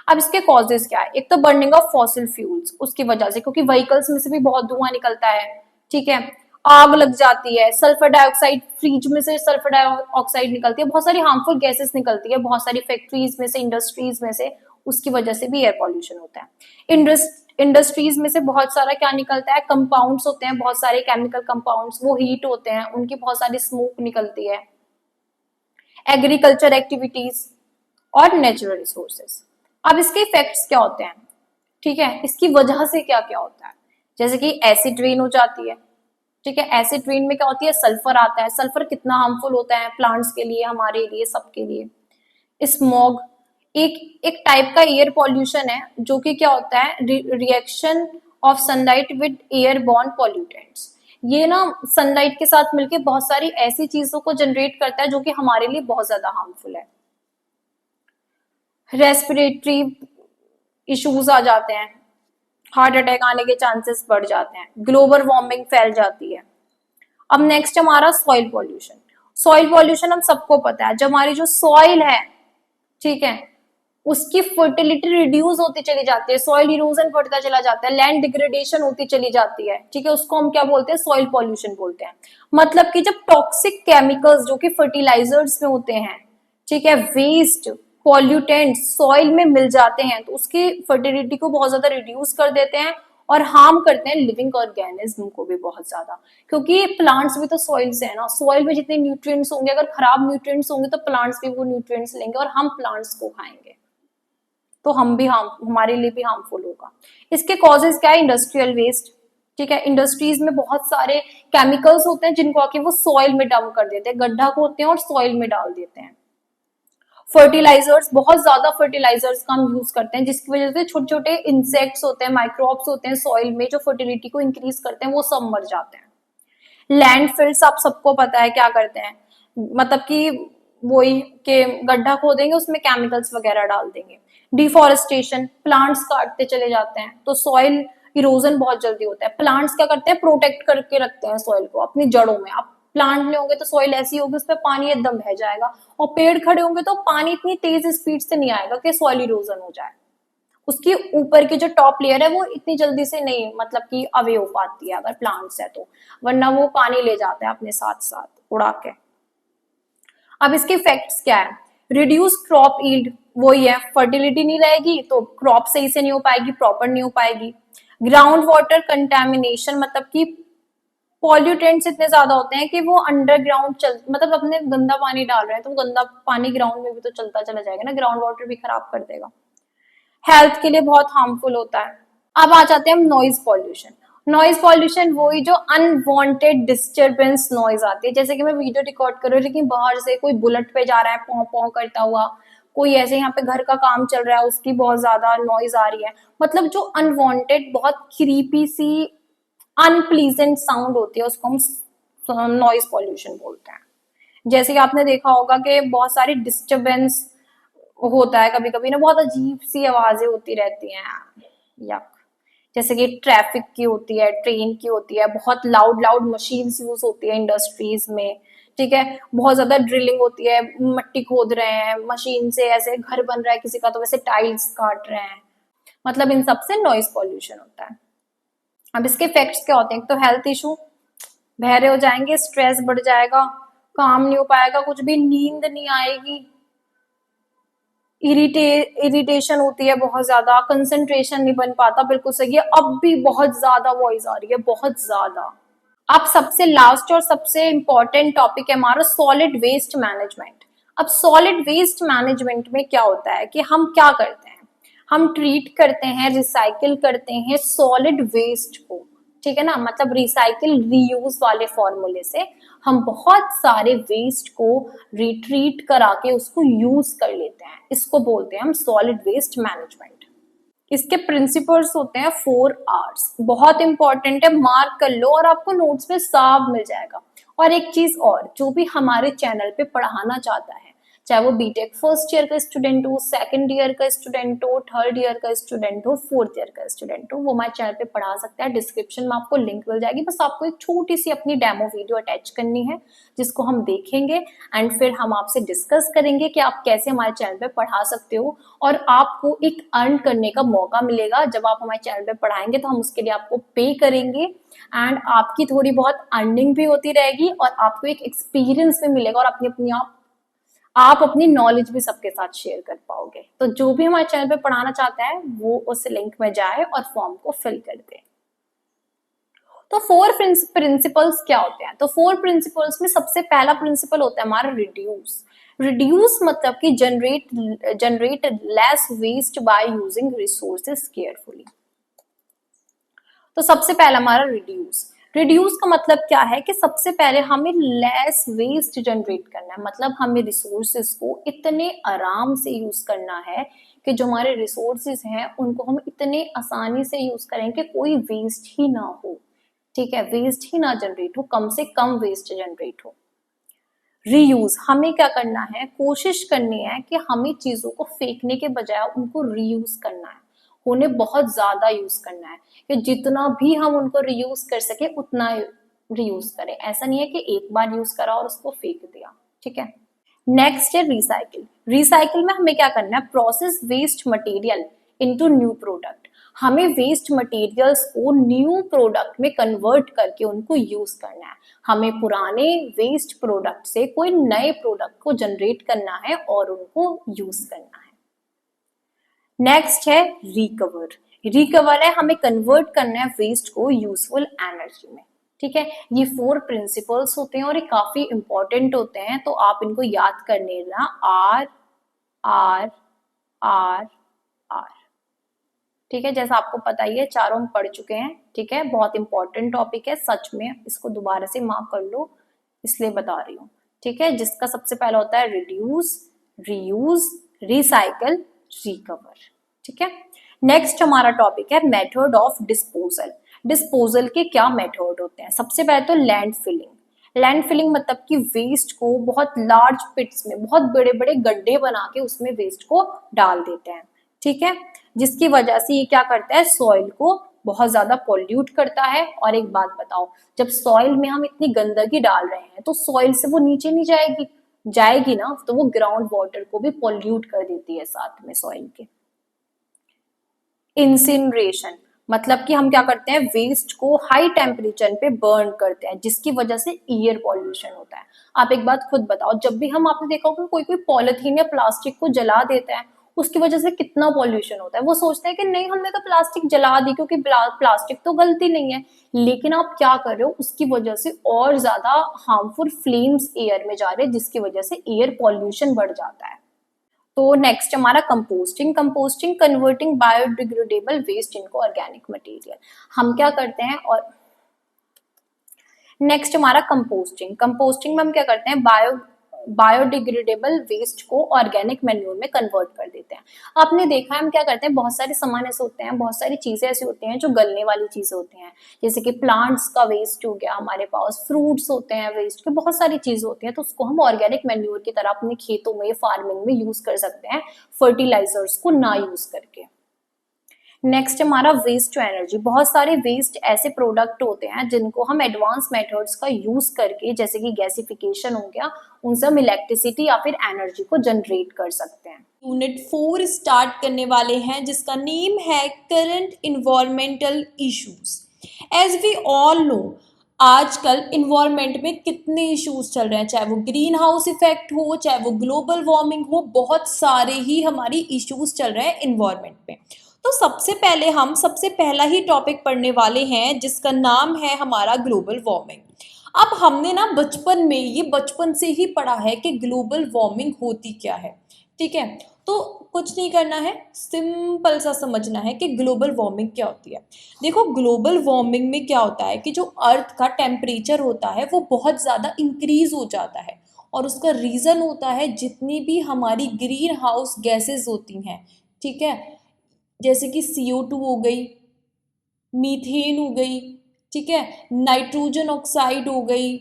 अब इसके कॉजेस क्या है, एक तो बर्निंग ऑफ फॉसिल फ्यूल्स, उसकी वजह से, क्योंकि व्हीकल्स में से भी बहुत धुआं निकलता है। ठीक है, आग लग जाती है, सल्फर डाइऑक्साइड, फ्रिज में से सल्फर डाइऑक्साइड निकलती है, बहुत सारी हार्मफुल गैसेस निकलती है, बहुत सारी फैक्ट्रीज में से, इंडस्ट्रीज में से, उसकी वजह से भी एयर पॉल्यूशन होता है। इंडस्ट्रीज में से बहुत सारा क्या निकलता है, कंपाउंड्स होते हैं, बहुत सारे केमिकल कंपाउंड्स, वो हीट होते हैं, उनकी बहुत सारी स्मोक निकलती है। एग्रीकल्चर एक्टिविटीज और नेचुरल रिसोर्सेज। अब इसके इफेक्ट्स क्या होते हैं, ठीक है, इसकी वजह से क्या क्या होता है, जैसे कि एसिड रेन हो जाती है। ठीक है, एसिड रेन में क्या होती है, सल्फर आता है, सल्फर कितना हार्मफुल होता है प्लांट्स के लिए, हमारे लिए, सबके लिए। स्मॉग एक टाइप का एयर पॉल्यूशन है जो कि क्या होता है, reaction of sunlight with airborne pollutants. ये ना सनलाइट के साथ मिलके बहुत सारी ऐसी चीजों को जनरेट करता है जो कि हमारे लिए बहुत ज्यादा हार्मफुल है। रेस्पिरेटरी इश्यूज आ जाते हैं, हार्ट अटैक आने के चांसेस बढ़ जाते हैं, ग्लोबल वार्मिंग फैल जाती है। अब नेक्स्ट हमारा सॉइल पॉल्यूशन। सॉइल पॉल्यूशन हम सबको पता है, जब हमारी जो सॉइल है, ठीक है, उसकी फर्टिलिटी रिड्यूस होती चली जाती है, सॉइल इरोजन बढ़ता चला जाता है, लैंड डिग्रेडेशन होती चली जाती है। ठीक है, उसको हम क्या बोलते हैं, सॉइल पॉल्यूशन बोलते हैं। मतलब कि जब टॉक्सिक केमिकल्स जो कि फर्टिलाइजर्स में होते हैं, ठीक है, वेस्ट पॉल्यूटेंट्स सॉइल में मिल जाते हैं तो उसकी फर्टिलिटी को बहुत ज्यादा रिड्यूस कर देते हैं और हार्म करते हैं लिविंग ऑर्गेनिज्म को भी बहुत ज्यादा, क्योंकि प्लांट्स भी तो सॉइल से है ना, सॉइल में जितने न्यूट्रिएंट्स होंगे, अगर खराब न्यूट्रिएंट्स होंगे तो प्लांट्स भी वो न्यूट्रिएंट्स लेंगे और हम प्लांट्स को खाएंगे, तो हम भी हमारे लिए भी हार्मफुल होगा। इसके कॉजेज क्या है, इंडस्ट्रियल वेस्ट। ठीक है, इंडस्ट्रीज में बहुत सारे केमिकल्स होते हैं जिनको आके वो सॉइल में डंप कर देते हैं, गड्ढा खोदते हैं और सॉइल में डाल देते हैं। फर्टिलाइजर्स, बहुत ज्यादा फर्टिलाइजर्स का हम यूज करते हैं जिसकी वजह से छोटे छोटे इंसेक्ट्स होते हैं, माइक्रोब्स होते हैं सॉइल में जो फर्टिलिटी को इंक्रीज करते हैं, वो सब मर जाते हैं। लैंडफिल्स आप सबको पता है क्या करते हैं, मतलब कि वही के गड्ढा खोदेंगे, उसमें केमिकल्स वगैरह डाल देंगे। डिफॉरेस्टेशन, प्लांट्स काटते चले जाते हैं तो सॉइल इरोजन बहुत जल्दी होता है। प्लांट्स क्या करते हैं, प्रोटेक्ट करके रखते हैं सॉइल को अपनी जड़ों में। आप प्लांट नहीं होंगे तो सॉइल ऐसी होगी, उस पर पानी एकदम बह जाएगा, और पेड़ खड़े होंगे तो पानी इतनी तेज स्पीड से नहीं आएगा कि सॉइल इरोजन हो जाए, उसकी ऊपर की जो टॉप लेयर है वो इतनी जल्दी से नहीं, मतलब कि अवे हो पाती है अगर प्लांट्स है तो, वरना वो पानी ले जाता है अपने साथ साथ उड़ा के। अब इसके इफेक्ट्स क्या है, रिड्यूस क्रॉप यील्ड, वही है, फर्टिलिटी नहीं रहेगी तो क्रॉप सही से नहीं हो पाएगी, प्रॉपर नहीं हो पाएगी। ग्राउंड वाटर कंटेमिनेशन, मतलब कि पॉल्यूटेंट्स इतने ज्यादा होते हैं कि वो अंडरग्राउंड मतलब अपने गंदा पानी डाल रहे हैं तो गंदा पानी ग्राउंड में भी तो चलता चला जाएगा ना, ग्राउंड वाटर भी खराब कर देगा, हेल्थ के लिए बहुत हार्मफुल होता है। अब आ जाते हैं हम नॉइज पॉल्यूशन। नॉइज पॉल्यूशन वही जो अनवांटेड डिस्टरबेंस नॉइज आती है, जैसे कि मैं वीडियो रिकॉर्ड कर रही हूँ लेकिन बाहर से कोई बुलेट पे जा रहा है पौ पौ करता हुआ, कोई ऐसे यहाँ पे घर का काम चल रहा है उसकी बहुत ज्यादा नॉइज आ रही है, मतलब जो अनवांटेड बहुत क्रीपी सी अनप्लीजेंट साउंड होती है उसको हम नॉइज पॉल्यूशन बोलते हैं। जैसे कि आपने देखा होगा कि बहुत सारी डिस्टरबेंस होता है कभी कभी ना, बहुत अजीब सी आवाजें होती रहती हैं, या जैसे कि ट्रैफिक की होती है, ट्रेन की होती है, बहुत लाउड लाउड मशीन्स यूज होती है इंडस्ट्रीज में, ठीक है, बहुत ज्यादा ड्रिलिंग होती है, मिट्टी खोद रहे हैं मशीन से, ऐसे घर बन रहा है किसी का तो वैसे टाइल्स काट रहे हैं, मतलब इन सब से नॉइज पॉल्यूशन होता है। अब इसके इफेक्ट्स क्या होते हैं, एक तो हेल्थ इशू, बहरे हो जाएंगे, स्ट्रेस बढ़ जाएगा, काम नहीं हो पाएगा, कुछ भी नींद नहीं आएगी, इरिटेशन होती है बहुत ज्यादा, कंसंट्रेशन नहीं बन पाता, बिल्कुल सही है। अब भी बहुत ज्यादा वॉइस आ रही है, बहुत ज्यादा। अब सबसे लास्ट और सबसे इंपॉर्टेंट टॉपिक है हमारा सॉलिड वेस्ट मैनेजमेंट। अब सॉलिड वेस्ट मैनेजमेंट में क्या होता है कि हम क्या करते हैं, हम ट्रीट करते हैं, रिसाइकिल करते हैं सॉलिड वेस्ट को, ठीक है ना, मतलब रिसाइकिल रीयूज वाले फॉर्मूले से हम बहुत सारे वेस्ट को रिट्रीट करा के उसको यूज कर लेते हैं, इसको बोलते हैं हम सॉलिड वेस्ट मैनेजमेंट। इसके प्रिंसिपल्स होते हैं 4 Rs, बहुत इंपॉर्टेंट है, मार्क कर लो और आपको नोट्स में साफ मिल जाएगा। और एक चीज और, जो भी हमारे चैनल पे पढ़ाना चाहता है, चाहे वो बीटेक फर्स्ट ईयर का स्टूडेंट हो, सेकंड ईयर का स्टूडेंट हो, थर्ड ईयर का स्टूडेंट हो, फोर्थ ईयर का स्टूडेंट हो, वो हमारे चैनल पे पढ़ा सकता है। डिस्क्रिप्शन में आपको लिंक मिल जाएगी, बस आपको एक छोटी सी अपनी डेमो वीडियो अटैच करनी है जिसको हम देखेंगे एंड फिर हम आपसे डिस्कस करेंगे कि आप कैसे हमारे चैनल पे पढ़ा सकते हो, और आपको एक अर्न करने का मौका मिलेगा जब आप हमारे चैनल पे पढ़ाएंगे, तो हम उसके लिए आपको पे करेंगे एंड आपकी थोड़ी बहुत अर्निंग भी होती रहेगी और आपको एक एक्सपीरियंस भी मिलेगा और अपनी आप अपनी नॉलेज भी सबके साथ शेयर कर पाओगे। तो जो भी हमारे चैनल पे पढ़ाना चाहता है वो उस लिंक में जाए और फॉर्म को फिल कर दे। तो 4 प्रिंसिपल्स क्या होते हैं, तो 4 प्रिंसिपल्स में सबसे पहला प्रिंसिपल होता है हमारा रिड्यूस। रिड्यूस मतलब कि generate less waste by using resources carefully. तो सबसे पहला हमारा रिड्यूस। रिड्यूस का मतलब क्या है कि सबसे पहले हमें लेस वेस्ट जनरेट करना है, मतलब हमें रिसोर्सेज को इतने आराम से यूज करना है कि जो हमारे रिसोर्सेज हैं उनको हम इतने आसानी से यूज करें कि कोई वेस्ट ही ना हो, ठीक है, वेस्ट ही ना जनरेट हो, कम से कम वेस्ट जनरेट हो। रीयूज, हमें क्या करना है, कोशिश करनी है कि हमें चीजों को फेंकने के बजाय उनको रीयूज करना है, उन्हें बहुत ज्यादा यूज करना है, कि जितना भी हम उनको रीयूज कर सके उतना रीयूज करें, ऐसा नहीं है कि एक बार यूज करा और उसको फेंक दिया, ठीक है। नेक्स्ट है रिसाइकिल। रिसाइकिल में हमें क्या करना है, process waste material into new product, हमें वेस्ट मटेरियल्स को न्यू प्रोडक्ट में कन्वर्ट करके उनको यूज करना है, हमें पुराने वेस्ट प्रोडक्ट से कोई नए प्रोडक्ट को जनरेट करना है और उनको यूज करना है। नेक्स्ट है रिकवर। रिकवर है, हमें कन्वर्ट करना है वेस्ट को यूजफुल एनर्जी में, ठीक है। ये 4 प्रिंसिपल्स होते हैं और ये काफी इंपॉर्टेंट होते हैं, तो आप इनको याद कर लेना, आर आर आर आर, ठीक है। जैसा आपको पता ही है, चारों हम पढ़ चुके हैं, ठीक है, बहुत इंपॉर्टेंट टॉपिक है सच में, इसको दोबारा से मार्क कर लो, इसलिए बता रही हूँ, ठीक है। जिसका सबसे पहला होता है रिड्यूस, रीयूज, रिसाइकल, रिकवर, ठीक है। नेक्स्ट हमारा टॉपिक है मेथड ऑफ डिस्पोजल। डिस्पोजल के क्या मेथड होते हैं, सबसे पहले तो लैंड फिलिंग। लैंड फिलिंग मतलब कि वेस्ट को बहुत लार्ज पिट्स में, बहुत बड़े बड़े गड्ढे बना के उसमें वेस्ट को डाल देते हैं, ठीक है, जिसकी वजह से ये क्या करता है, सॉइल को बहुत ज्यादा पॉल्यूट करता है। और एक बात बताओ, जब सॉइल में हम इतनी गंदगी डाल रहे हैं तो सॉइल से वो नीचे नहीं जाएगी, जाएगी ना, तो वो ग्राउंड वाटर को भी पॉल्यूट कर देती है साथ में सॉइल के। इंसिनरेशन मतलब कि हम क्या करते हैं, वेस्ट को हाई टेम्परेचर पे बर्न करते हैं, जिसकी वजह से एयर पॉल्यूशन होता है। आप एक बात खुद बताओ, जब भी हम, आपने देखा होगा कोई कोई पॉलिथीन या प्लास्टिक को जला देता है, उसकी वजह से कितना पॉल्यूशन होता है। वो सोचते हैं कि नहीं, हमने तो प्लास्टिक जला दी क्योंकि प्लास्टिक तो गलती नहीं है, लेकिन आप क्या कर रहे हो, उसकी वजह से और ज्यादा हार्मफुल फ्लेम्स एयर में जा रहे हैं, जिसकी वजह से एयर पॉल्यूशन बढ़ जाता है। तो नेक्स्ट हमारा composting. Composting converting biodegradable waste इनको ऑर्गेनिक मटेरियल, हम क्या करते हैं। और नेक्स्ट हमारा कंपोस्टिंग। कंपोस्टिंग में हम क्या करते हैं, बायोडिग्रेडेबल वेस्ट को ऑर्गेनिक मैन्योर में कन्वर्ट कर देते हैं। आपने देखा है हम क्या करते हैं, बहुत सारे सामान ऐसे होते हैं, बहुत सारी चीजें ऐसी होती हैं जो गलने वाली चीजें होती हैं, जैसे कि प्लांट्स का वेस्ट हो गया, हमारे पास फ्रूट्स होते हैं वेस्ट के, बहुत सारी चीजें होती हैं, तो उसको हम ऑर्गेनिक मैन्योर की तरह अपने खेतों में, फार्मिंग में यूज कर सकते हैं, फर्टिलाइजर्स को ना यूज करके। नेक्स्ट हमारा वेस्ट टू एनर्जी। बहुत सारे वेस्ट ऐसे प्रोडक्ट होते हैं जिनको हम एडवांस मेथड्स का यूज करके, जैसे कि गैसिफिकेशन हो गया, उनसे हम इलेक्ट्रिसिटी या फिर एनर्जी को जनरेट कर सकते हैं। यूनिट 4 स्टार्ट करने वाले हैं जिसका नेम है current environmental issues. As we all know, आजकल इन्वायरमेंट में कितने इश्यूज चल रहे हैं, चाहे वो ग्रीन हाउस इफेक्ट हो, चाहे वो ग्लोबल वार्मिंग हो, बहुत सारे ही हमारी इश्यूज चल रहे हैं इन्वायरमेंट में। तो सबसे पहला ही टॉपिक पढ़ने वाले हैं जिसका नाम है हमारा ग्लोबल वार्मिंग। अब हमने ना बचपन से ही पढ़ा है कि ग्लोबल वार्मिंग होती क्या है, ठीक है। तो कुछ नहीं करना है, सिंपल सा समझना है कि ग्लोबल वार्मिंग क्या होती है। देखो, ग्लोबल वार्मिंग में क्या होता है कि जो अर्थ का टेम्परेचर होता है वो बहुत ज़्यादा इंक्रीज हो जाता है, और उसका रीज़न होता है जितनी भी हमारी ग्रीन हाउस गैसेज होती हैं, ठीक है, जैसे कि CO2 हो गई, मीथेन हो गई, ठीक है, नाइट्रोजन ऑक्साइड हो गई।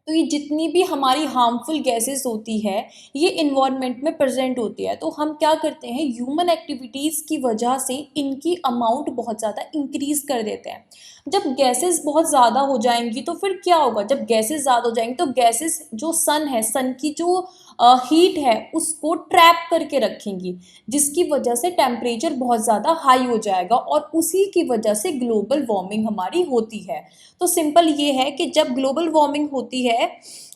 तो ये जितनी भी हमारी हार्मफुल गैसेस होती है ये इन्वायरमेंट में प्रेजेंट होती है। तो हम क्या करते हैं, ह्यूमन एक्टिविटीज़ की वजह से इनकी अमाउंट बहुत ज़्यादा इंक्रीज कर देते हैं। जब गैसेस बहुत ज़्यादा हो जाएंगी तो फिर क्या होगा, जब गैसेस ज़्यादा हो जाएंगी तो गैसेस जो सन की जो हीट है उसको ट्रैप करके रखेंगी, जिसकी वजह से टेम्परेचर बहुत ज़्यादा हाई हो जाएगा और उसी की वजह से ग्लोबल वार्मिंग हमारी होती है। तो सिंपल ये है कि जब ग्लोबल वार्मिंग होती है,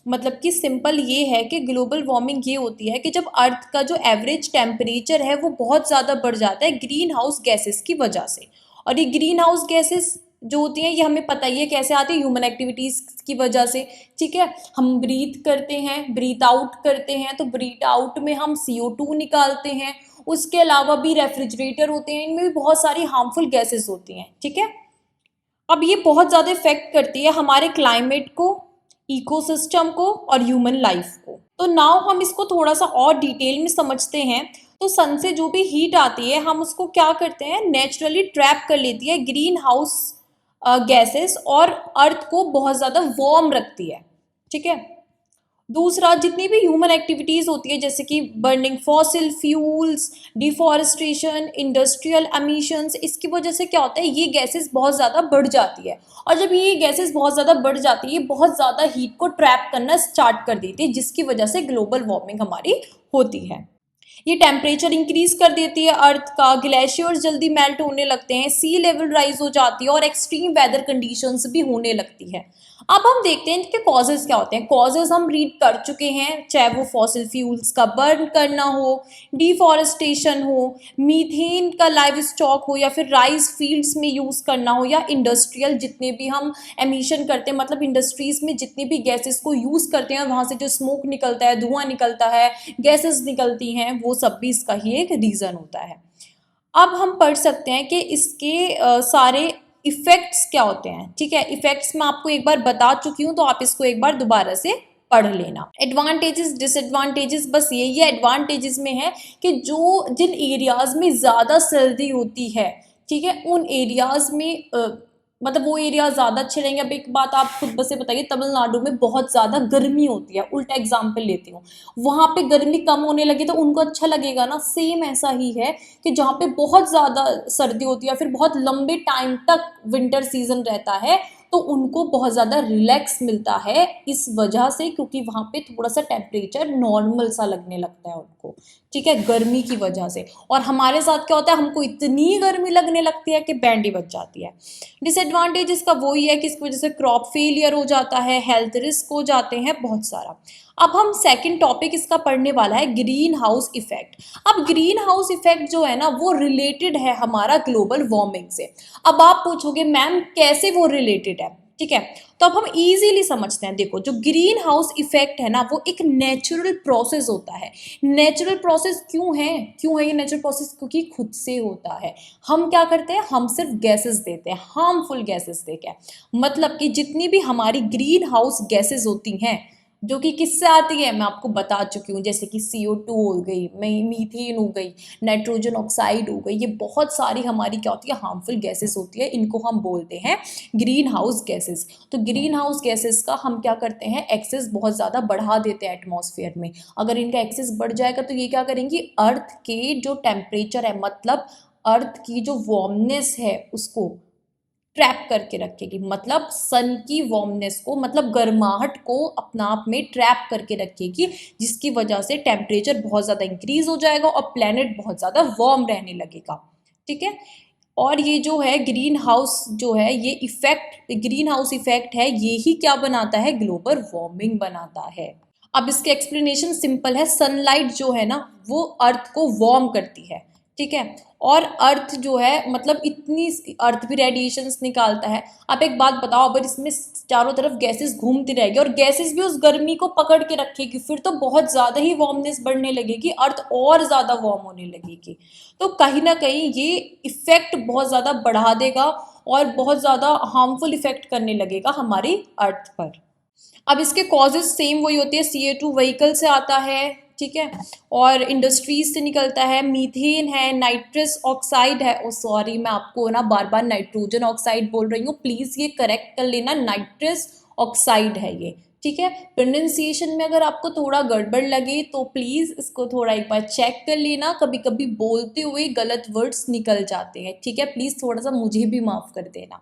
मतलब कि सिंपल ये है कि ग्लोबल वार्मिंग ये होती है कि जब अर्थ का जो एवरेज टेम्परेचर है वो बहुत ज़्यादा बढ़ जाता है ग्रीन हाउस गैसेस की वजह से। और ये ग्रीन हाउस गैसेस जो होती हैं ये हमें पता ही है कैसे आती है, ह्यूमन एक्टिविटीज़ की वजह से, ठीक है। हम ब्रीथ करते हैं, ब्रीथ आउट करते हैं, तो ब्रीथ आउट में हम CO2 निकालते हैं। उसके अलावा भी रेफ्रिजरेटर होते हैं, इनमें भी बहुत सारी हार्मफुल गैसेस होती हैं, ठीक है। अब ये बहुत ज़्यादा इफेक्ट करती है हमारे क्लाइमेट को, इकोसिस्टम को और ह्यूमन लाइफ को। तो नाउ हम इसको थोड़ा सा और डिटेल में समझते हैं। तो सन से जो भी हीट आती है हम उसको क्या करते हैं, नेचुरली ट्रैप कर लेती है ग्रीन हाउस गैसेस और अर्थ को बहुत ज़्यादा वार्म रखती है, ठीक है। दूसरा, जितनी भी ह्यूमन एक्टिविटीज़ होती है जैसे कि burning fossil fuels, deforestation, industrial emissions, इसकी वजह से क्या होता है, ये गैसेस बहुत ज़्यादा बढ़ जाती है। और जब ये गैसेस बहुत ज़्यादा बढ़ जाती है, ये बहुत ज़्यादा हीट को ट्रैप करना स्टार्ट कर देती है, जिसकी वजह से ग्लोबल वार्मिंग हमारी होती है। ये टेम्परेचर इंक्रीज कर देती है अर्थ का, ग्लेशियर्स जल्दी मेल्ट होने लगते हैं, सी लेवल राइज हो जाती है और एक्सट्रीम वेदर कंडीशंस भी होने लगती है। अब हम देखते हैं इनके कॉजेज क्या होते हैं। कॉजेज हम रीड कर चुके हैं, चाहे वो फॉसिल फ्यूल्स का बर्न करना हो, डिफॉरेस्टेशन हो, मीथेन का लाइव स्टॉक हो, या फिर राइस फील्ड्स में यूज़ करना हो, या इंडस्ट्रियल जितने भी हम एमिशन करते हैं, मतलब इंडस्ट्रीज में जितनी भी गैसेस को यूज़ करते हैं वहाँ से जो स्मोक निकलता है, धुआं निकलता है, गैसेस निकलती हैं, वो सब भी इसका ही एक रीज़न होता है। अब हम पढ़ सकते हैं कि इसके सारे इफ़ेक्ट्स क्या होते हैं, ठीक है। इफ़ेक्ट्स मैं आपको एक बार बता चुकी हूँ, तो आप इसको एक बार दोबारा से पढ़ लेना। एडवांटेजेस डिसएडवांटेजेस बस यही है, एडवांटेजेस में है कि जिन एरियाज़ में ज़्यादा सर्दी होती है, ठीक है, उन एरियाज़ में मतलब वो एरिया ज़्यादा अच्छे रहेंगे। अब एक बात आप खुद बस से बताइए, तमिलनाडु में बहुत ज़्यादा गर्मी होती है, उल्टा एग्जाम्पल लेती हूँ, वहाँ पे गर्मी कम होने लगे तो उनको अच्छा लगेगा ना। सेम ऐसा ही है कि जहाँ पे बहुत ज़्यादा सर्दी होती है, फिर बहुत लंबे टाइम तक विंटर सीजन रहता है, तो उनको बहुत ज़्यादा रिलैक्स मिलता है इस वजह से, क्योंकि वहाँ पे थोड़ा सा टेम्परेचर नॉर्मल सा लगने लगता है उनको, ठीक है, गर्मी की वजह से। और हमारे साथ क्या होता है, हमको इतनी गर्मी लगने लगती है कि बैंड ही बच जाती है। डिसएडवांटेज इसका वही है कि इसकी वजह से क्रॉप फेलियर हो जाता है, हेल्थ रिस्क हो जाते हैं बहुत सारा। अब हम सेकंड टॉपिक इसका पढ़ने वाला है ग्रीन हाउस इफेक्ट। अब ग्रीन हाउस इफेक्ट जो है ना वो रिलेटेड है हमारा ग्लोबल वार्मिंग से। अब आप पूछोगे मैम कैसे वो रिलेटेड है, ठीक है, तो अब हम इजीली समझते हैं। देखो, जो ग्रीन हाउस इफेक्ट है ना वो एक नेचुरल प्रोसेस होता है। नेचुरल प्रोसेस क्यों है ये नेचुरल प्रोसेस? क्योंकि खुद से होता है। हम क्या करते हैं, हम सिर्फ गैसेस देते हैं, हार्मफुल गैसेस देते हैं। मतलब कि जितनी भी हमारी ग्रीन हाउस गैसेस होती हैं जो कि किससे आती है मैं आपको बता चुकी हूँ, जैसे कि CO2 हो गई, मीथेन हो गई, नाइट्रोजन ऑक्साइड हो गई, ये बहुत सारी हमारी क्या होती है, हार्मफुल गैसेस होती है, इनको हम बोलते हैं ग्रीन हाउस गैसेस। तो ग्रीन हाउस गैसेस का हम क्या करते हैं, एक्सेस बहुत ज़्यादा बढ़ा देते हैं एटमॉस्फेयर में। अगर इनका एक्सेस बढ़ जाएगा तो ये क्या करेंगी, अर्थ के जो टेम्परेचर है, मतलब अर्थ की जो वार्मनेस है उसको ट्रैप करके रखेगी, मतलब सन की वार्मनेस को, मतलब गर्माहट को अपना आप में ट्रैप करके रखेगी, जिसकी वजह से टेम्परेचर बहुत ज़्यादा इंक्रीज हो जाएगा और प्लेनेट बहुत ज़्यादा वार्म रहने लगेगा। ठीक है, और ये जो है ग्रीन हाउस जो है, ये इफेक्ट, ग्रीन हाउस इफेक्ट है, ये ही क्या बनाता है, ग्लोबल वार्मिंग बनाता है। अब इसके एक्सप्लेनेशन सिंपल है, सनलाइट जो है ना वो अर्थ को वार्म करती है, ठीक है, और अर्थ जो है मतलब इतनी, अर्थ भी रेडिएशंस निकालता है। आप एक बात बताओ, अगर इसमें चारों तरफ गैसेस घूमती रहेगी और गैसेस भी उस गर्मी को पकड़ के रखेगी, फिर तो बहुत ज़्यादा ही वार्मनेस बढ़ने लगेगी, अर्थ और ज़्यादा वार्म होने लगेगी। तो कहीं ना कहीं ये इफेक्ट बहुत ज़्यादा बढ़ा देगा और बहुत ज़्यादा हार्मफुल इफेक्ट करने लगेगा हमारी अर्थ पर। अब इसके कॉजेज सेम वही होती है, CO2 व्हीकल से आता है, ठीक है, और इंडस्ट्रीज से निकलता है, मीथेन है, नाइट्रस ऑक्साइड है, ओ सॉरी मैं आपको ना बार बार नाइट्रोजन ऑक्साइड बोल रही हूँ, प्लीज़ ये करेक्ट कर लेना, नाइट्रस ऑक्साइड है ये, ठीक है। प्रोनाउंसिएशन में अगर आपको थोड़ा गड़बड़ लगे तो प्लीज़ इसको थोड़ा एक बार चेक कर लेना, कभी कभी बोलते हुए गलत वर्ड्स निकल जाते हैं, ठीक है, प्लीज़ थोड़ा सा मुझे भी माफ़ कर देना।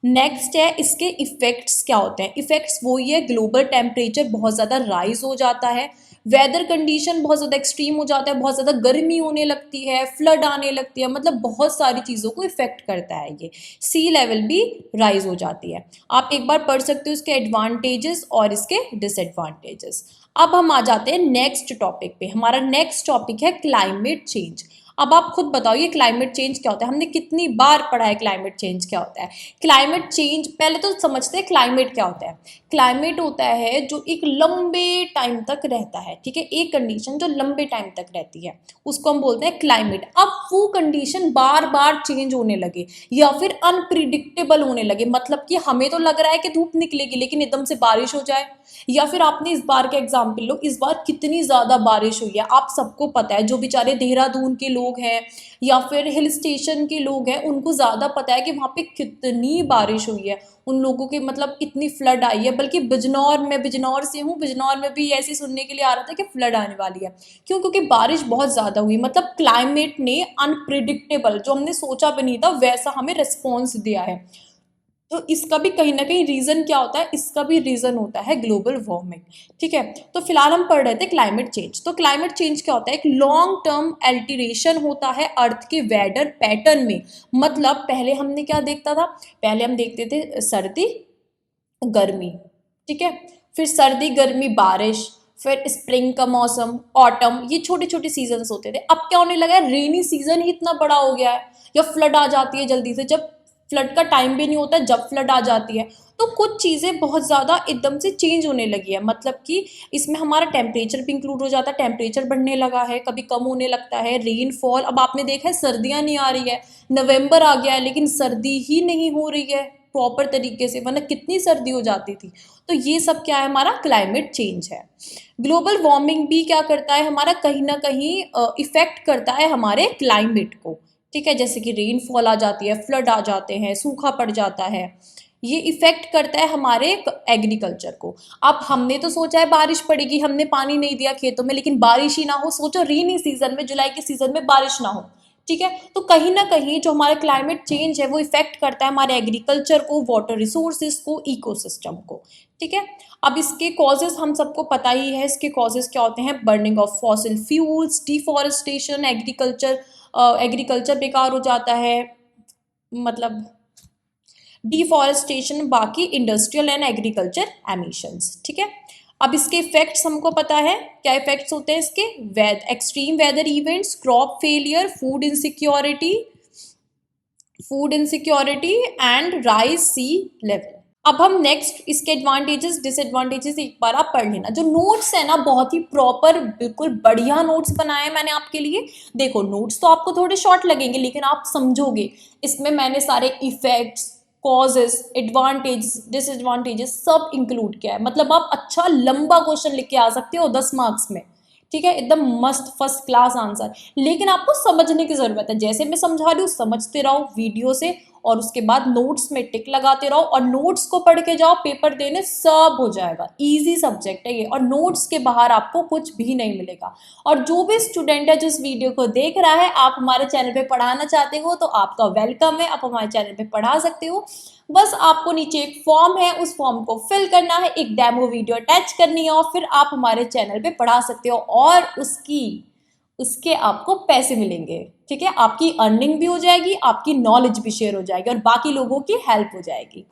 नेक्स्ट है इसके इफ़ेक्ट्स क्या होते हैं। इफ़ेक्ट्स वही है, ग्लोबल टेम्परेचर बहुत ज़्यादा राइज हो जाता है, वेदर कंडीशन बहुत ज़्यादा एक्सट्रीम हो जाता है, बहुत ज़्यादा गर्मी होने लगती है, फ्लड आने लगती है, मतलब बहुत सारी चीज़ों को इफ़ेक्ट करता है ये। सी लेवल भी राइज हो जाती है। आप एक बार पढ़ सकते हो इसके एडवांटेजेस और इसके डिसएडवांटेजेस। अब हम आ जाते हैं नेक्स्ट टॉपिक पे। हमारा नेक्स्ट टॉपिक है क्लाइमेट चेंज। अब आप खुद बताओ ये क्लाइमेट चेंज क्या होता है, हमने कितनी बार पढ़ा है क्लाइमेट चेंज क्या होता है। क्लाइमेट चेंज, पहले तो समझते हैं क्लाइमेट क्या होता है। क्लाइमेट होता है जो एक लंबे टाइम तक रहता है, ठीक है, एक कंडीशन जो लंबे टाइम तक रहती है उसको हम बोलते हैं क्लाइमेट। अब वो कंडीशन बार बार चेंज होने लगे या फिर अनप्रिडिक्टेबल होने लगे, मतलब कि हमें तो लग रहा है कि धूप निकलेगी लेकिन एकदम से बारिश हो जाए, या फिर आपने इस बार का एग्जाम्पल लो, इस बार कितनी ज़्यादा बारिश हुई है, आप सबको पता है, जो बेचारे देहरादून के लोग हैं या फिर हिल स्टेशन के लोग हैं उनको ज़्यादा पता है कि वहाँ पे कितनी बारिश हुई है, उन लोगों के मतलब इतनी फ्लड आई है। बल्कि बिजनौर, मैं बिजनौर से हूँ, बिजनौर में भी ऐसे सुनने के लिए आ रहा था कि फ्लड आने वाली है। क्यों? क्योंकि बारिश बहुत ज़्यादा हुई, मतलब क्लाइमेट ने अनप्रिडिक्टेबल, जो हमने सोचा भी नहीं था वैसा हमें रिस्पॉन्स दिया है। तो इसका भी कहीं ना कहीं रीज़न क्या होता है, इसका भी रीज़न होता है ग्लोबल वार्मिंग, ठीक है। तो फिलहाल हम पढ़ रहे थे क्लाइमेट चेंज। तो क्लाइमेट चेंज क्या होता है, एक लॉन्ग टर्म अल्टरेशन होता है अर्थ के वेदर पैटर्न में। मतलब पहले हमने क्या देखता था, पहले हम देखते थे सर्दी गर्मी, ठीक है, फिर सर्दी गर्मी बारिश, फिर स्प्रिंग का मौसम, ऑटम, ये छोटे छोटे सीजन्स होते थे। अब क्या होने लगा है, रेनी सीजन ही इतना बड़ा हो गया है, या फ्लड आ जाती है जल्दी से, जब फ्लड का टाइम भी नहीं होता जब फ्लड आ जाती है। तो कुछ चीज़ें बहुत ज़्यादा एकदम से चेंज होने लगी है, मतलब कि इसमें हमारा टेम्परेचर भी इंक्लूड हो जाता है, टेम्परेचर बढ़ने लगा है, कभी कम होने लगता है, रेनफॉल, अब आपने देखा है सर्दियाँ नहीं आ रही है, नवंबर आ गया है लेकिन सर्दी ही नहीं हो रही है प्रॉपर तरीके से, वरना कितनी सर्दी हो जाती थी। तो ये सब क्या है, हमारा क्लाइमेट चेंज है। ग्लोबल वार्मिंग भी क्या करता है, हमारा कहीं ना कहीं इफेक्ट करता है हमारे क्लाइमेट को, ठीक है, जैसे कि रेनफॉल आ जाती है, फ्लड आ जाते हैं, सूखा पड़ जाता है, ये इफेक्ट करता है हमारे एग्रीकल्चर को। अब हमने तो सोचा है बारिश पड़ेगी, हमने पानी नहीं दिया खेतों में, लेकिन बारिश ही ना हो, सोचो रेनी सीजन में, जुलाई के सीजन में बारिश ना हो, ठीक है। तो कहीं ना कहीं जो हमारा क्लाइमेट चेंज है वो इफेक्ट करता है हमारे एग्रीकल्चर को, वाटर रिसोर्सेज को, इकोसिस्टम को, ठीक है। अब इसके कॉजेज हम सबको पता ही है, इसके कॉजेज क्या होते हैं, burning of fossil fuels, deforestation, agriculture बेकार हो जाता है, मतलब डिफॉरेस्टेशन, बाकी इंडस्ट्रियल एंड एग्रीकल्चर एमिशंस, ठीक है। अब इसके इफेक्ट्स हमको पता है, क्या इफेक्ट्स होते हैं इसके, extreme weather events, crop failure, food insecurity and rise sea level. अब हम नेक्स्ट इसके एडवांटेजेस डिसएडवांटेजेस एक बार आप पढ़ लेना। जो नोट्स है ना बहुत ही प्रॉपर, बिल्कुल बढ़िया नोट्स बनाए हैं मैंने आपके लिए। देखो नोट्स तो आपको थोड़े शॉर्ट लगेंगे लेकिन आप समझोगे, इसमें मैंने सारे इफेक्ट्स, कॉजेस, एडवांटेज, डिसएडवांटेजेस सब इंक्लूड किया है। मतलब आप अच्छा लंबा क्वेश्चन लिख के आ सकते हो 10 मार्क्स में, ठीक है, एकदम मस्त फर्स्ट क्लास आंसर। लेकिन आपको समझने की जरूरत है, जैसे मैं समझा रही हूँ समझते रहो वीडियो से, और उसके बाद नोट्स में टिक लगाते रहो, और नोट्स को पढ़ के जाओ पेपर देने, सब हो जाएगा। इजी सब्जेक्ट है ये, और नोट्स के बाहर आपको कुछ भी नहीं मिलेगा। और जो भी स्टूडेंट है जो इस वीडियो को देख रहा है, आप हमारे चैनल पे पढ़ाना चाहते हो तो आपका वेलकम है, आप हमारे चैनल पे पढ़ा सकते हो। बस आपको नीचे एक फॉर्म है, उस फॉर्म को फिल करना है, एक डेमो वीडियो अटैच करनी है, और फिर आप हमारे चैनल पे पढ़ा सकते हो, और उसके आपको पैसे मिलेंगे, ठीक है। आपकी अर्निंग भी हो जाएगी, आपकी नॉलेज भी शेयर हो जाएगी, और बाकी लोगों की हेल्प हो जाएगी।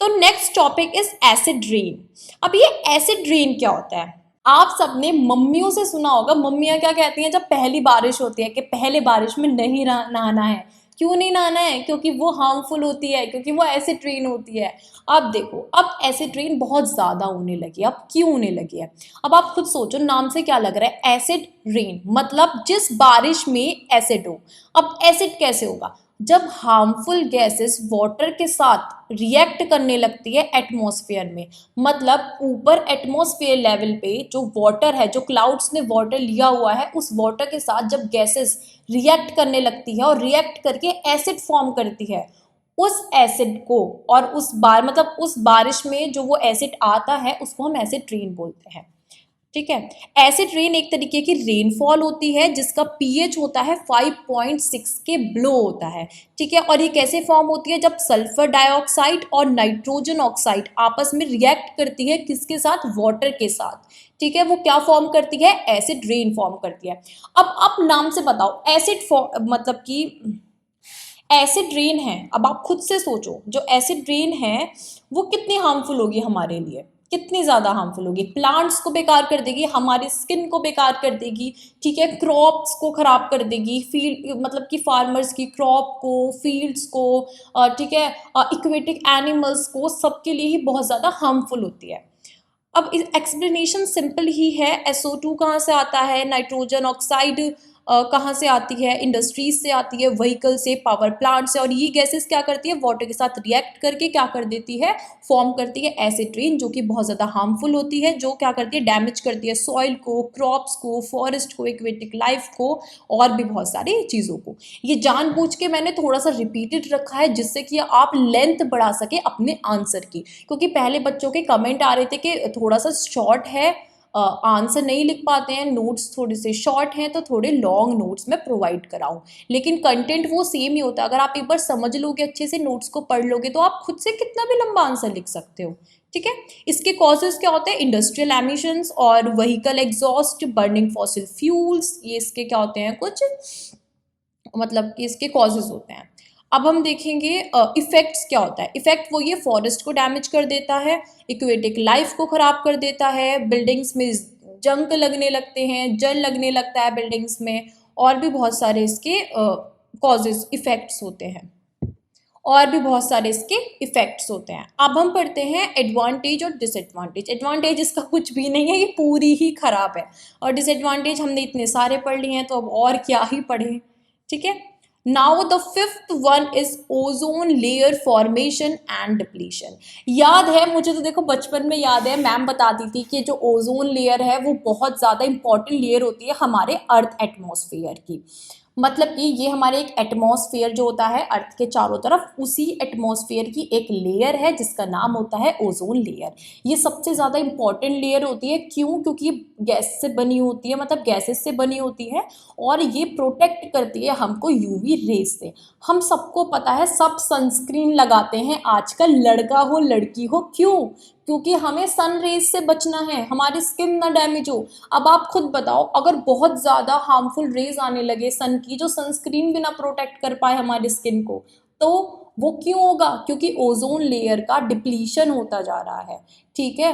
तो next topic is acid rain. अब ये एसिड रेन क्या होता है? आप सबने मम्मियों से सुना होगा, मम्मियाँ क्या कहती हैं जब पहली बारिश होती है कि पहले बारिश में नहीं नहाना है। क्यों नहीं नहाना है? क्योंकि वो हार्मफुल होती है, क्योंकि वो एसिड रेन होती है। अब देखो, अब एसिड रेन बहुत ज़्यादा होने लगी है। अब क्यों होने लगी है? अब आप खुद सोचो, नाम से क्या लग रहा है, एसिड रेन, मतलब जिस बारिश में एसिड हो। अब एसिड कैसे होगा? जब हार्मफुल गैसेस वाटर के साथ रिएक्ट करने लगती है एटमॉस्फेयर में, मतलब ऊपर एटमॉस्फेयर लेवल पे जो वाटर है, जो क्लाउड्स ने वाटर लिया हुआ है, उस वाटर के साथ जब गैसेस रिएक्ट करने लगती है और रिएक्ट करके एसिड फॉर्म करती है, उस एसिड को, और मतलब उस बारिश में जो वो एसिड आता है उसको हम एसिड रेन बोलते हैं, ठीक है। एसिड रेन एक तरीके की रेनफॉल होती है जिसका पीएच होता है 5.6 के बिलो होता है, ठीक है। और ये कैसे फॉर्म होती है? जब सल्फर डाइऑक्साइड और नाइट्रोजन ऑक्साइड आपस में रिएक्ट करती है, किसके साथ? वाटर के साथ, ठीक है। वो क्या फॉर्म करती है? एसिड रेन फॉर्म करती है। अब आप नाम से बताओ, मतलब कि एसिड रेन है, अब आप खुद से सोचो, जो एसिड रेन है वो कितनी हार्मफुल होगी हमारे लिए, कितनी ज़्यादा हार्मफुल होगी। प्लांट्स को बेकार कर देगी, हमारी स्किन को बेकार कर देगी, ठीक है, क्रॉप्स को ख़राब कर देगी, फील्ड मतलब कि फार्मर्स की क्रॉप को, फील्ड्स को, ठीक है, इक्वेटिक एनिमल्स को, सबके लिए ही बहुत ज़्यादा हार्मफुल होती है। अब एक्सप्लेनेशन सिंपल ही है, SO2 कहाँ से आता है, नाइट्रोजन ऑक्साइड कहाँ से आती है, इंडस्ट्रीज से आती है, व्हीकल से, पावर प्लांट से, और ये गैसेस क्या करती है? वाटर के साथ रिएक्ट करके क्या कर देती है? फॉर्म करती है एसिड रेन, जो कि बहुत ज़्यादा हार्मफुल होती है, जो क्या करती है? डैमेज करती है सॉइल को, क्रॉप्स को, फॉरेस्ट को, एक्वेटिक लाइफ को, और भी बहुत सारी चीज़ों को। ये जानबूझ के मैंने थोड़ा सा रिपीटेड रखा है जिससे कि आप लेंथ बढ़ा सके अपने आंसर की, क्योंकि पहले बच्चों के कमेंट आ रहे थे कि थोड़ा सा शॉर्ट है, आंसर नहीं लिख पाते हैं, नोट्स थोड़े से शॉर्ट हैं, तो थोड़े लॉन्ग नोट्स मैं प्रोवाइड कराऊं। लेकिन कंटेंट वो सेम ही होता है, अगर आप एक बार समझ लोगे, अच्छे से नोट्स को पढ़ लोगे, तो आप खुद से कितना भी लंबा आंसर लिख सकते हो, ठीक है। इसके कॉजेज क्या होते हैं? इंडस्ट्रियल एमिशंस और vehicle exhaust, burning fossil fuels, ये इसके क्या होते हैं? कुछ मतलब कि इसके कॉजेज होते हैं। अब हम देखेंगे इफेक्ट्स क्या होता है। इफेक्ट वो ये फॉरेस्ट को डैमेज कर देता है, इक्वेटिक लाइफ को ख़राब कर देता है, बिल्डिंग्स में जंग लगने लगते हैं, जल लगने लगता है बिल्डिंग्स में, और भी बहुत सारे इसके कॉजेज इफेक्ट्स होते हैं, और भी बहुत सारे इसके इफेक्ट्स होते हैं। अब हम पढ़ते हैं एडवांटेज और डिसएडवांटेज। एडवांटेज इसका कुछ भी नहीं है, ये पूरी ही खराब है, और डिसएडवांटेज हमने इतने सारे पढ़ लिए हैं तो अब और क्या ही पढ़ें, ठीक है। Now the fifth one is ozone layer formation and depletion. याद है मुझे, तो देखो बचपन में याद है, मैम बताती थी कि जो ओजोन लेयर है वो बहुत ज़्यादा इंपॉर्टेंट लेयर होती है हमारे अर्थ एटमॉस्फेयर की। मतलब कि ये हमारे एक एटमॉस्फेयर जो होता है अर्थ के चारों तरफ, उसी एटमॉस्फेयर की एक लेयर है जिसका नाम होता है ओजोन लेयर। ये सबसे ज़्यादा इंपॉर्टेंट लेयर होती है। क्यों? क्योंकि ये गैस से बनी होती है, मतलब गैसेस से बनी होती है, और ये प्रोटेक्ट करती है हमको यूवी रेज से। हम सबको पता है, सब सनस्क्रीन लगाते हैं आजकल, लड़का हो लड़की हो। क्यों? क्योंकि हमें सन रेज से बचना है, हमारी स्किन ना डैमेज हो। अब आप खुद बताओ, अगर बहुत ज़्यादा हार्मफुल रेज आने लगे सन की, जो सनस्क्रीन भी ना प्रोटेक्ट कर पाए हमारी स्किन को, तो वो क्यों होगा? क्योंकि ओजोन लेयर का डिप्लीशन होता जा रहा है, ठीक है।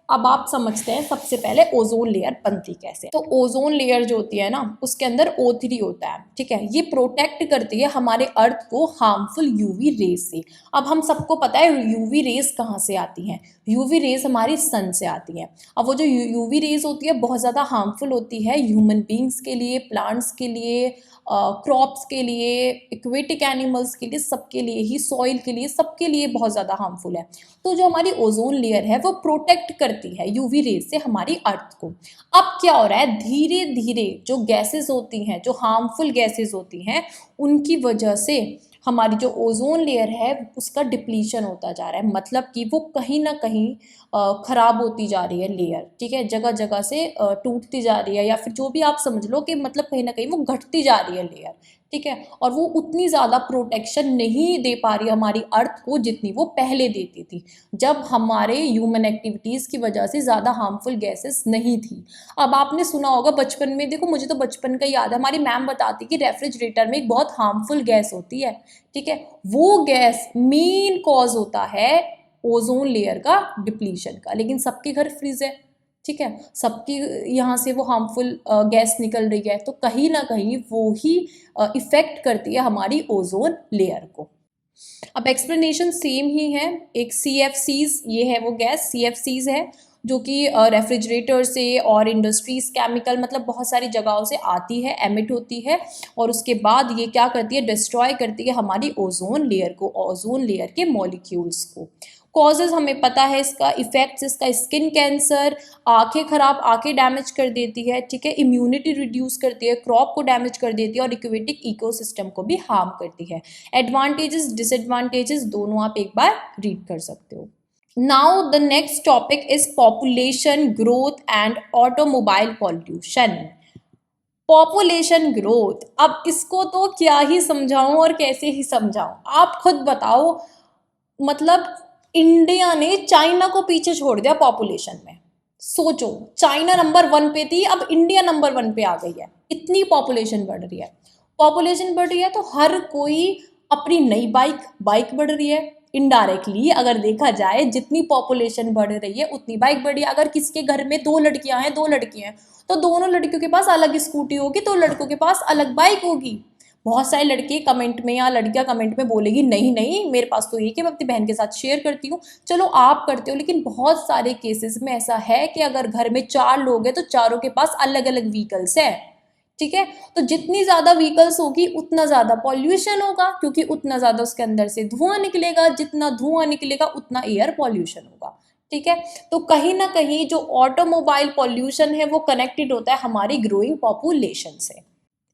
अब आप समझते हैं सबसे पहले ओजोन लेयर बनती कैसे। तो ओजोन लेयर जो होती है ना, उसके अंदर O3 होता है, ठीक है। ये प्रोटेक्ट करती है हमारे अर्थ को हार्मफुल यूवी रेज से। अब हम सबको पता है यूवी रेज कहाँ से आती हैं। यूवी रेज हमारी सन से आती हैं। अब वो जो यूवी रेज होती है बहुत ज़्यादा हार्मफुल होती है ह्यूमन बींग्स के लिए, प्लांट्स के लिए, क्रॉप्स के लिए, एक्वेटिक एनिमल्स के लिए, सबके लिए ही, सॉइल के लिए, सबके लिए बहुत ज़्यादा हार्मफुल है। तो जो हमारी ओजोन लेयर है वो प्रोटेक्ट करती है यूवी रेज से हमारी अर्थ को। अब क्या हो रहा है, धीरे धीरे जो गैसेस होती हैं, जो हार्मफुल गैसेस होती हैं, उनकी वजह से हमारी जो ओजोन लेयर है उसका डिप्लीशन होता जा रहा है। मतलब कि वो कहीं ना कहीं खराब होती जा रही है लेयर, ठीक है। जगह जगह से टूटती जा रही है, या फिर जो भी आप समझ लो कि मतलब कहीं ना कहीं वो घटती जा रही है लेयर, ठीक है। और वो उतनी ज़्यादा प्रोटेक्शन नहीं दे पा रही हमारी अर्थ को जितनी वो पहले देती थी, जब हमारे ह्यूमन एक्टिविटीज़ की वजह से ज़्यादा हार्मफुल गैसेस नहीं थी। अब आपने सुना होगा बचपन में, देखो मुझे तो बचपन का याद है, हमारी मैम बताती कि रेफ्रिजरेटर में एक बहुत हार्मफुल गैस होती है, ठीक है। वो गैस मेन कॉज होता है ओजोन लेयर का डिप्लीशन का। लेकिन सबके घर फ्रिज है, ठीक है, सबकी यहाँ से वो हार्मफुल गैस निकल रही है, तो कहीं ना कहीं वो ही इफेक्ट करती है हमारी ओजोन लेयर को। अब एक्सप्लेनेशन सेम ही है। एक CFCs, ये है वो गैस CFCs है, जो कि रेफ्रिजरेटर से और इंडस्ट्रीज, केमिकल, मतलब बहुत सारी जगहों से आती है, एमिट होती है, और उसके बाद ये क्या करती है, डिस्ट्रॉय करती है हमारी ओजोन लेयर को, ओजोन लेयर के मॉलिक्यूल्स को। कॉजेज हमें पता है इसका, इफेक्ट्स इसका, स्किन कैंसर, आंखें खराब, आंखें डैमेज कर देती है, ठीक है, इम्यूनिटी रिड्यूस करती है, क्रॉप को डैमेज कर देती है, और इक्वेटिक इकोसिस्टम को भी हार्म करती है। एडवांटेजेस डिसएडवांटेजेस दोनों आप एक बार रीड कर सकते हो। Now the next topic is population growth and automobile pollution. Population growth, अब इसको तो क्या ही समझाऊं और कैसे ही समझाऊं, आप खुद बताओ। मतलब इंडिया ने चाइना को पीछे छोड़ दिया पॉपुलेशन में। सोचो, चाइना नंबर 1 पे थी, अब इंडिया नंबर 1 पे आ गई है। इतनी पॉपुलेशन बढ़ रही है। पॉपुलेशन बढ़ रही है तो हर कोई अपनी नई बाइक बढ़ रही है। इनडायरेक्टली अगर देखा जाए, जितनी पॉपुलेशन बढ़ रही है उतनी बाइक बढ़ी है। अगर किसके घर में 2 लड़कियां हैं, 2 लड़कियां हैं, तो दोनों लड़कियों के पास अलग स्कूटी होगी, तो लड़कों के पास अलग बाइक होगी। बहुत सारे लड़के कमेंट में या लड़कियां कमेंट में बोलेगी नहीं नहीं मेरे पास तो एक है, मैं अपनी बहन के साथ शेयर करती हूँ। चलो आप करते हो, लेकिन बहुत सारे केसेस में ऐसा है कि अगर घर में 4 लोग हैं तो चारों के पास अलग अलग व्हीकल्स है, ठीक है। तो जितनी ज़्यादा व्हीकल्स होगी उतना ज़्यादा पॉल्यूशन होगा, क्योंकि उतना ज़्यादा उसके अंदर से धुआं निकलेगा, जितना धुआं निकलेगा उतना एयर पॉल्यूशन होगा, ठीक है। तो कहीं ना कहीं जो ऑटोमोबाइल पॉल्यूशन है वो कनेक्टेड होता है हमारी ग्रोइंग पॉपुलेशन से।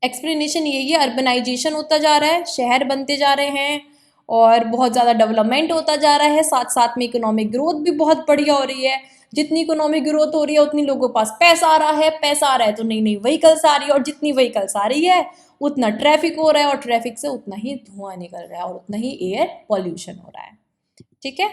एक्सप्लेनेशन यही है, अर्बनाइजेशन होता जा रहा है, शहर बनते जा रहे हैं, और बहुत ज़्यादा डेवलपमेंट होता जा रहा है, साथ साथ में इकोनॉमिक ग्रोथ भी बहुत बढ़िया हो रही है। जितनी इकोनॉमिक ग्रोथ हो रही है उतनी लोगों के पास पैसा आ रहा है तो नई नई व्हीकल्स आ रही है, और जितनी व्हीकल्स आ रही है उतना ट्रैफिक हो रहा है, और ट्रैफिक से उतना ही धुआं निकल रहा है, और उतना ही एयर पॉल्यूशन हो रहा है, ठीक है।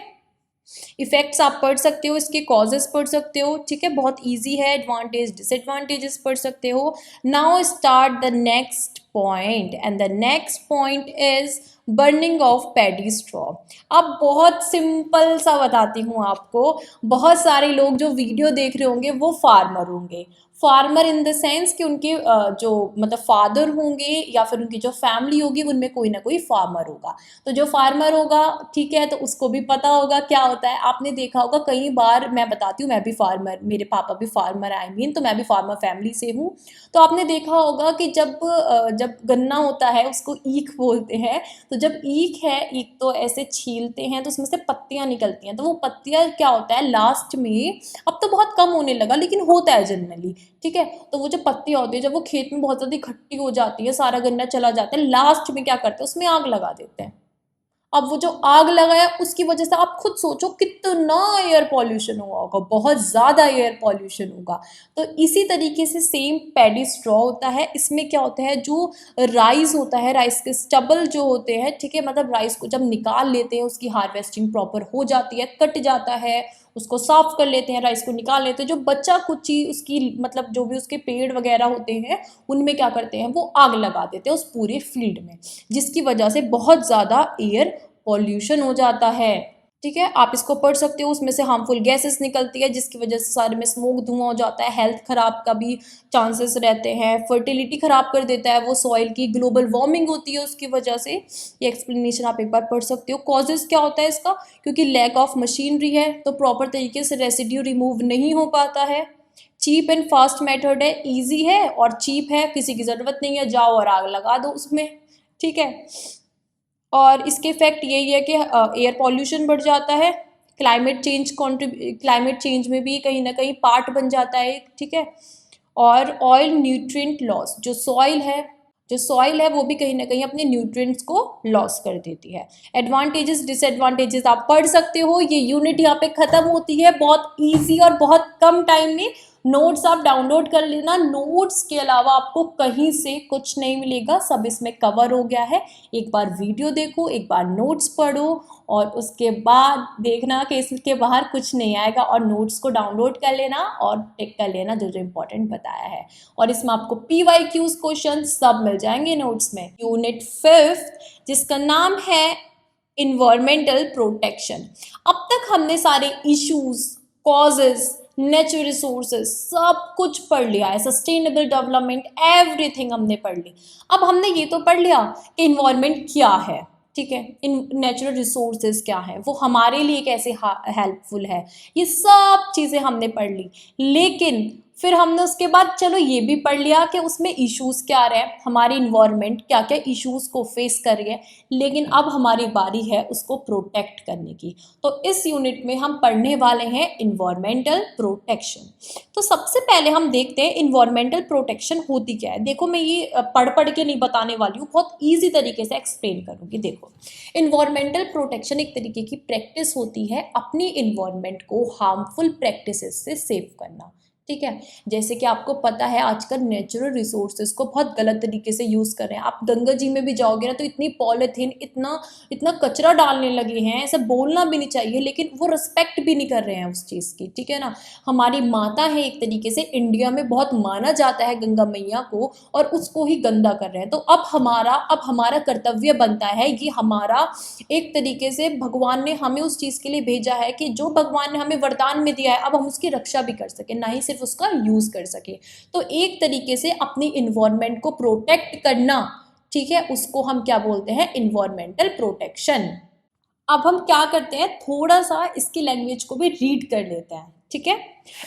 इफेक्ट्स आप पढ़ सकते हो, इसके कॉजेस पढ़ सकते हो, ठीक है, बहुत इजी है। एडवांटेज डिसएडवांटेजेस पढ़ सकते हो। Now start the next point, and the next point is burning of paddy straw. अब बहुत सिंपल सा बताती हूँ आपको। बहुत सारे लोग जो वीडियो देख रहे होंगे वो फार्मर होंगे। फार्मर इन द सेंस कि उनके जो मतलब फादर होंगे, या फिर उनकी जो फैमिली होगी उनमें कोई ना कोई फार्मर होगा। तो जो फार्मर होगा, ठीक है, तो उसको भी पता होगा क्या होता है। आपने देखा होगा कई बार, मैं बताती हूँ, मैं भी फार्मर, मेरे पापा भी फार्मर, आई मीन तो मैं भी फार्मर फैमिली से हूँ। तो आपने देखा होगा कि जब गन्ना होता है उसको ईख बोलते हैं। तो जब ईख है, ईख तो ऐसे छीलते हैं तो उसमें से पत्तियां निकलती हैं। तो वो पत्तियां क्या होता है लास्ट में, अब तो बहुत कम होने लगा लेकिन होता है जनरली, ठीक है। तो वो जो पत्तियां होती है, जब वो खेत में बहुत ज़्यादा इकट्ठी हो जाती है, सारा गन्ना चला जाता है, लास्ट में क्या करते हैं, उसमें आग लगा देते हैं। अब वो जो आग लगाया उसकी वजह से आप खुद सोचो कितना एयर पॉल्यूशन हुआ होगा, बहुत ज़्यादा एयर पॉल्यूशन होगा। तो इसी तरीके से सेम पैडी स्ट्रॉ होता है। इसमें क्या होता है, जो राइस होता है, राइस के स्टबल जो होते हैं, ठीक है, मतलब राइस को जब निकाल लेते हैं, उसकी हार्वेस्टिंग प्रॉपर हो जाती है, कट जाता है, उसको साफ कर लेते हैं, राइस को निकाल लेते हैं, जो बचा कुची उसकी मतलब जो भी उसके पेड़ वगैरह होते हैं उनमें क्या करते हैं, वो आग लगा देते हैं उस पूरे फील्ड में, जिसकी वजह से बहुत ज़्यादा एयर पॉल्यूशन हो जाता है। ठीक है, आप इसको पढ़ सकते हो। उसमें से हार्मफुल गैसेस निकलती है जिसकी वजह से सारे में स्मोक, धुआं हो जाता है, हेल्थ खराब का भी चांसेस रहते हैं, फर्टिलिटी खराब कर देता है वो सॉइल की, ग्लोबल वार्मिंग होती है उसकी वजह से। ये एक्सप्लेनेशन आप एक बार पढ़ सकते हो। कॉजेज क्या होता है इसका, क्योंकि लैक ऑफ मशीनरी है तो प्रॉपर तरीके से रेसिड्यू रिमूव नहीं हो पाता है। चीप एंड फास्ट मेथड है, ईजी है और चीप है, किसी की ज़रूरत नहीं है, जाओ और आग लगा दो उसमें। ठीक है, और इसके इफेक्ट यही है कि एयर पॉल्यूशन बढ़ जाता है, क्लाइमेट चेंज में भी कहीं ना कहीं पार्ट बन जाता है। ठीक है, और ऑयल न्यूट्रिएंट लॉस, जो सॉइल है वो भी कहीं ना कहीं अपने न्यूट्रिएंट्स को लॉस कर देती है। एडवांटेजेस डिसएडवांटेजेस आप पढ़ सकते हो। ये यूनिट यहाँ पे खत्म होती है, बहुत इजी और बहुत कम टाइम में। नोट्स आप डाउनलोड कर लेना, नोट्स के अलावा आपको कहीं से कुछ नहीं मिलेगा, सब इसमें कवर हो गया है। एक बार वीडियो देखो, एक बार नोट्स पढ़ो और उसके बाद देखना कि इसके बाहर कुछ नहीं आएगा, और नोट्स को डाउनलोड कर लेना और टिक कर लेना जो जो इम्पोर्टेंट बताया है। और इसमें आपको PYQs क्वेश्चन सब मिल जाएंगे नोट्स में। यूनिट 5 जिसका नाम है इन्वायरमेंटल प्रोटेक्शन। अब तक हमने सारे इश्यूज, कॉजेज, नेचुरल रिसोर्सेज सब कुछ पढ़ लिया है, सस्टेनेबल डेवलपमेंट एवरीथिंग हमने पढ़ ली। अब हमने ये तो पढ़ लिया कि इन्वायरमेंट क्या है, ठीक है, इन नेचुरल रिसोर्सेज क्या है, वो हमारे लिए कैसे हेल्पफुल है, ये सब चीज़ें हमने पढ़ ली। लेकिन फिर हमने उसके बाद चलो ये भी पढ़ लिया कि उसमें इश्यूज क्या आ रहे हैं, हमारी इन्वायरमेंट क्या क्या इश्यूज को फेस कर रही है। लेकिन अब हमारी बारी है उसको प्रोटेक्ट करने की। तो इस यूनिट में हम पढ़ने वाले हैं इन्वायरमेंटल प्रोटेक्शन। तो सबसे पहले हम देखते हैं इन्वायरमेंटल प्रोटेक्शन होती क्या है। देखो मैं ये पढ़ पढ़ के नहीं बताने वाली हूँ, बहुत ईजी तरीके से एक्सप्लेन करूँगी। देखो, इन्वायरमेंटल प्रोटेक्शन एक तरीके की प्रैक्टिस होती है अपनी इन्वायरमेंट को हार्मफुल प्रैक्टिसेस से सेव करना। ठीक है, जैसे कि आपको पता है आजकल नेचुरल रिसोर्सेज को बहुत गलत तरीके से यूज़ कर रहे हैं। आप गंगा जी में भी जाओगे ना तो इतनी पॉलिथीन, इतना कचरा डालने लगे हैं, ऐसा बोलना भी नहीं चाहिए, लेकिन वो रिस्पेक्ट भी नहीं कर रहे हैं उस चीज़ की। ठीक है ना, हमारी माता है एक तरीके से, इंडिया में बहुत माना जाता है गंगा मैया को, और उसको ही गंदा कर रहे हैं। तो अब हमारा कर्तव्य बनता है, ये हमारा एक तरीके से भगवान ने हमें उस चीज़ के लिए भेजा है कि जो भगवान ने हमें वरदान में दिया है अब हम उसकी रक्षा भी कर सकें, ना ही सिर्फ उसका यूज़ कर सके। तो एक तरीके से अपनी इन्वायरमेंट को प्रोटेक्ट करना, ठीक है, उसको हम क्या बोलते हैं, इन्वायरमेंटल प्रोटेक्शन। अब हम क्या करते हैं, थोड़ा सा इसकी लैंग्वेज को भी रीड कर लेते हैं। ठीक है,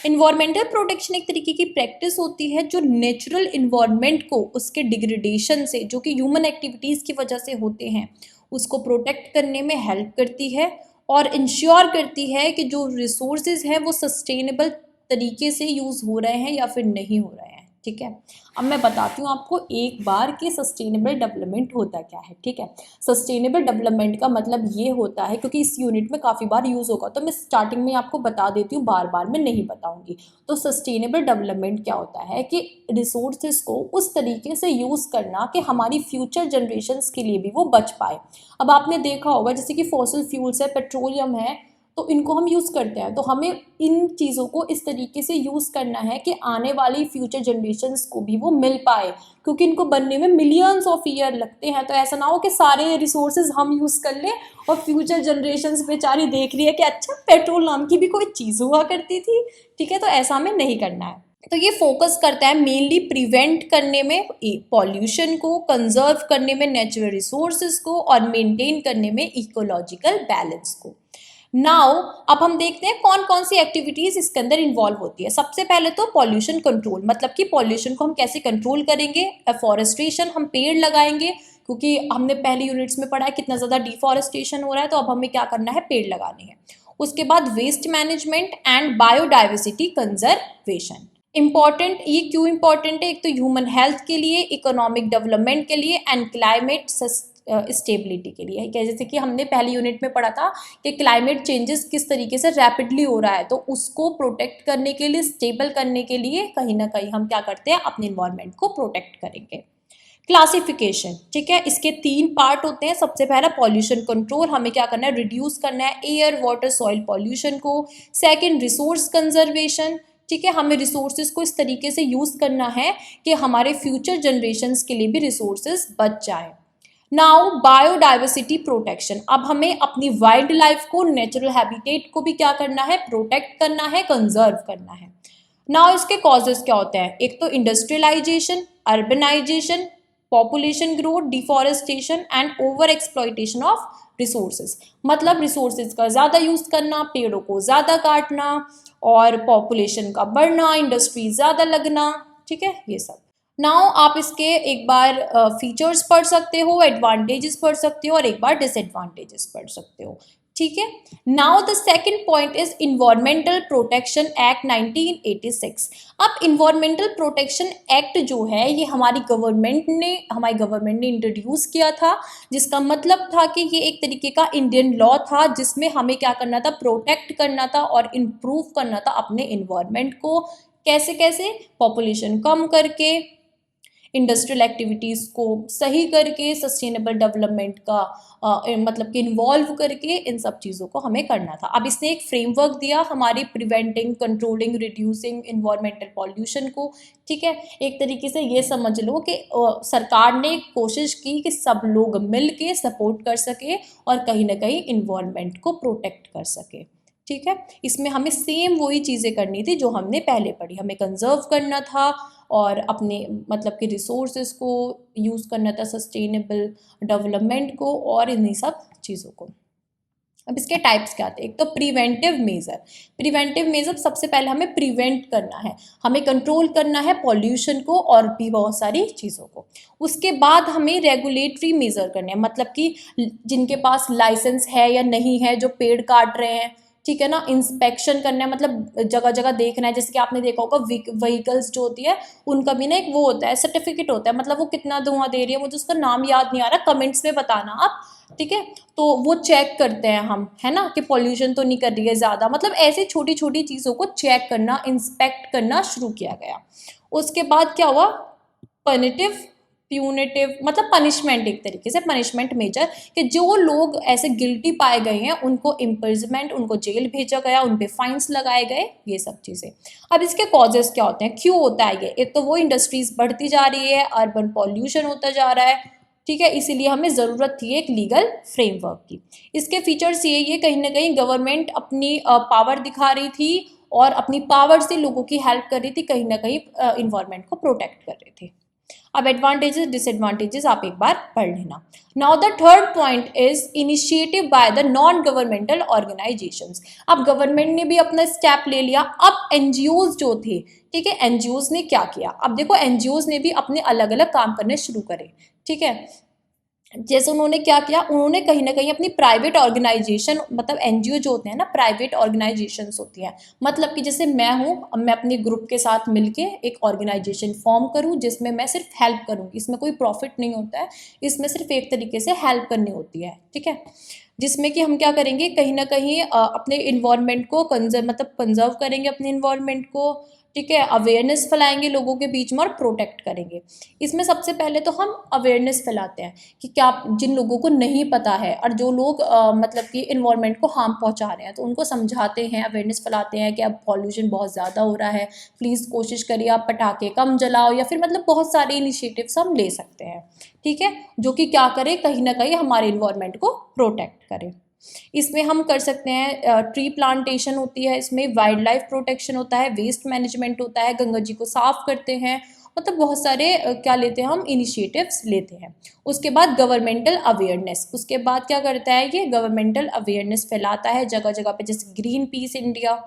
इन्वायरमेंटल प्रोटेक्शन एक तरीके की प्रैक्टिस होती है जो नेचुरल इन्वायरमेंट को उसके डिग्रेडेशन से, जो कि ह्यूमन एक्टिविटीज़ की वजह से होते हैं, उसको प्रोटेक्ट करने में हेल्प करती है और इंश्योर करती है कि जो रिसोर्सेज हैं वो सस्टेनेबल तरीके से यूज़ हो रहे हैं या फिर नहीं हो रहे हैं। ठीक है, अब मैं बताती हूँ आपको एक बार कि सस्टेनेबल डेवलपमेंट होता क्या है। ठीक है, सस्टेनेबल डेवलपमेंट का मतलब ये होता है, क्योंकि इस यूनिट में काफ़ी बार यूज़ होगा तो मैं स्टार्टिंग में आपको बता देती हूँ, बार बार मैं नहीं बताऊँगी। तो सस्टेनेबल डेवलपमेंट क्या होता है कि रिसोर्सेज को उस तरीके से यूज़ करना कि हमारी फ्यूचर जनरेशन्स के लिए भी वो बच पाए। अब आपने देखा होगा जैसे कि फॉसिल फ्यूल्स है, पेट्रोलियम है, तो इनको हम यूज़ करते हैं, तो हमें इन चीज़ों को इस तरीके से यूज़ करना है कि आने वाली फ्यूचर जनरेशन्स को भी वो मिल पाए, क्योंकि इनको बनने में मिलियंस ऑफ ईयर लगते हैं। तो ऐसा ना हो कि सारे रिसोर्सेज हम यूज़ कर लें और फ्यूचर जनरेशन्स बेचारी देख रही है कि अच्छा पेट्रोल नाम की भी कोई चीज़ हुआ करती थी। ठीक है, तो ऐसा हमें नहीं करना है। तो ये फोकस करता है मेनली प्रिवेंट करने में पॉल्यूशन को, कंजर्व करने में नेचुरल रिसोर्सेज को, और मेंटेन करने में इकोलॉजिकल बैलेंस को। नाउ अब हम देखते हैं कौन कौन सी एक्टिविटीज़ इसके अंदर इन्वॉल्व होती है। सबसे पहले तो पॉल्यूशन कंट्रोल, मतलब कि पॉल्यूशन को हम कैसे कंट्रोल करेंगे। एफॉरेस्टेशन, हम पेड़ लगाएंगे, क्योंकि हमने पहले यूनिट्स में पढ़ा है कितना ज़्यादा डिफॉरेस्टेशन हो रहा है, तो अब हमें क्या करना है, पेड़ लगाने हैं। उसके बाद waste management and biodiversity conservation. Important, ये क्यों इम्पॉर्टेंट है, एक तो ह्यूमन हेल्थ के लिए, इकोनॉमिक डेवलपमेंट के लिए, एंड क्लाइमेट स्टेबिलिटी के लिए। क्या, जैसे कि हमने पहली यूनिट में पढ़ा था कि क्लाइमेट चेंजेस किस तरीके से रैपिडली हो रहा है, तो उसको प्रोटेक्ट करने के लिए, स्टेबल करने के लिए कहीं ना कहीं हम क्या करते हैं, अपने इन्वायरमेंट को प्रोटेक्ट करेंगे। क्लासिफिकेशन, ठीक है, इसके 3 पार्ट होते हैं। सबसे पहला पॉल्यूशन कंट्रोल, हमें क्या करना है, रिड्यूस करना है एयर, वाटर, सॉइल पॉल्यूशन को। सेकंड रिसोर्स कंजर्वेशन, ठीक है, हमें रिसोर्सेज को इस तरीके से यूज़ करना है कि हमारे फ्यूचर जनरेशन्स के लिए भी रिसोर्सेज बच जाए। नाउ बायोडाइवर्सिटी प्रोटेक्शन, अब हमें अपनी वाइल्ड लाइफ को, नेचुरल हैबिटेट को भी क्या करना है, प्रोटेक्ट करना है, कंजर्व करना है। नाउ इसके कॉजेज क्या होते हैं, एक तो industrialization, urbanization, population growth, deforestation and over exploitation of resources, मतलब रिसोर्सेज का ज़्यादा यूज़ करना, पेड़ों को ज़्यादा काटना और पॉपुलेशन का बढ़ना, इंडस्ट्री ज़्यादा लगना, ठीक है, ये सब। नाउ आप इसके एक बार फीचर्स पढ़ सकते हो, एडवांटेजेस पढ़ सकते हो और एक बार डिसएडवांटेजेस पढ़ सकते हो, ठीक है। Now the second point is environmental protection act 1986। अब इन्वायरमेंटल प्रोटेक्शन एक्ट जो है ये हमारी गवर्नमेंट ने इंट्रोड्यूस किया था, जिसका मतलब था कि ये एक तरीके का इंडियन लॉ था जिसमें हमें क्या करना था, प्रोटेक्ट करना था और इम्प्रूव करना था अपने इन्वायरमेंट को। कैसे कैसे, पॉपुलेशन कम करके, इंडस्ट्रियल एक्टिविटीज़ को सही करके, सस्टेनेबल डेवलपमेंट का मतलब कि इन्वॉल्व करके, इन सब चीज़ों को हमें करना था। अब इसने एक फ्रेमवर्क दिया हमारी preventing, controlling, reducing environmental pollution को, ठीक है। एक तरीके से ये समझ लो कि सरकार ने कोशिश की कि सब लोग मिल के सपोर्ट कर सके और कहीं ना कहीं इन्वायरमेंट को प्रोटेक्ट कर सके, ठीक है। इसमें हमें सेम वही चीज़ें करनी थी जो हमने पहले पढ़ी, हमें कंजर्व करना था और अपने मतलब कि रिसोर्सेज को यूज़ करना था, सस्टेनेबल डेवलपमेंट को और इन्हीं सब चीज़ों को। अब इसके टाइप्स क्या थे, एक तो प्रिवेंटिव मेजर सबसे पहले हमें प्रिवेंट करना है, हमें कंट्रोल करना है पॉल्यूशन को और भी बहुत सारी चीज़ों को। उसके बाद हमें रेगुलेटरी मेजर करने हैं, मतलब कि जिनके पास लाइसेंस है या नहीं है, जो पेड़ काट रहे हैं, ठीक है ना, इंस्पेक्शन करना है, मतलब जगह जगह देखना है। जैसे कि आपने देखा होगा व्हीकल्स जो होती है उनका भी ना एक वो होता है, सर्टिफिकेट होता है, मतलब वो कितना धुआं दे रही है, मुझे उसका नाम याद नहीं आ रहा, कमेंट्स में बताना आप, ठीक है। तो वो चेक करते हैं हम, है ना, कि पॉल्यूशन तो नहीं कर रही है ज़्यादा, मतलब ऐसी छोटी छोटी चीज़ों को चेक करना, इंस्पेक्ट करना शुरू किया गया। उसके बाद क्या हुआ, प्यूनिटिव मतलब पनिशमेंट, एक तरीके से पनिशमेंट मेजर, कि जो लोग ऐसे गिल्टी पाए गए हैं उनको इम्प्रिजमेंट, उनको जेल भेजा गया, उन पे फाइन्स लगाए गए, ये सब चीज़ें। अब इसके कॉजेस क्या होते हैं, क्यों होता है ये, एक तो वो इंडस्ट्रीज बढ़ती जा रही है, अर्बन पॉल्यूशन होता जा रहा है, ठीक है, इसीलिए हमें ज़रूरत थी एक लीगल फ्रेमवर्क की। इसके फीचर्स ये कहीं ना कहीं गवर्नमेंट अपनी पावर दिखा रही थी और अपनी पावर से लोगों की हेल्प कर रही थी, कहीं ना कहीं इन्वायरमेंट को प्रोटेक्ट कर रही थी। अब एडवांटेजेस डिसएडवांटेजेस आप एक बार पढ़ लेना। Now the third point is initiative by the non governmental organisations. अब गवर्नमेंट ने भी अपना स्टेप ले लिया, अब एनजीओज जो थे, ठीक है, एनजीओज ने क्या किया, अब देखो एनजीओज ने भी अपने अलग अलग काम करने शुरू करे, ठीक है। जैसे उन्होंने क्या किया, उन्होंने कहीं ना कहीं अपनी प्राइवेट ऑर्गेनाइजेशन, मतलब एनजीओ जो होते हैं ना, प्राइवेट ऑर्गेनाइजेशंस होती हैं, मतलब कि जैसे मैं हूँ, अब मैं अपने ग्रुप के साथ मिलके एक ऑर्गेनाइजेशन फॉर्म करूँ जिसमें मैं सिर्फ हेल्प करूँगी, इसमें कोई प्रॉफिट नहीं होता है, इसमें सिर्फ एक तरीके से हेल्प करनी होती है, ठीक है। जिसमें कि हम क्या करेंगे, कहीं ना कहीं अपने इन्वायरमेंट को कंजर्व करेंगे अपने इन्वायरमेंट को, ठीक है, अवेयरनेस फैलाएंगे लोगों के बीच में और प्रोटेक्ट करेंगे। इसमें सबसे पहले तो हम अवेयरनेस फैलाते हैं कि क्या, जिन लोगों को नहीं पता है और जो लोग मतलब कि इन्वायरमेंट को हार्म पहुंचा रहे हैं, तो उनको समझाते हैं, अवेयरनेस फैलाते हैं कि अब पॉल्यूशन बहुत ज़्यादा हो रहा है, प्लीज़ कोशिश करिए आप पटाखे कम जलाओ, या फिर मतलब बहुत सारे इनिशिएटिव्स हम ले सकते हैं, ठीक है, जो कि क्या करे, कहीं ना कहीं हमारे इन्वायरमेंट को प्रोटेक्ट करे। इसमें हम कर सकते हैं ट्री प्लांटेशन होती है, इसमें वाइल्ड लाइफ प्रोटेक्शन होता है, वेस्ट मैनेजमेंट होता है, गंगा जी को साफ करते हैं, मतलब बहुत सारे क्या लेते हैं हम, इनिशिएटिव्स लेते हैं। उसके बाद गवर्नमेंटल अवेयरनेस, उसके बाद क्या करता है ये, गवर्नमेंटल अवेयरनेस फैलाता है जगह जगह पे, जैसे green peas India.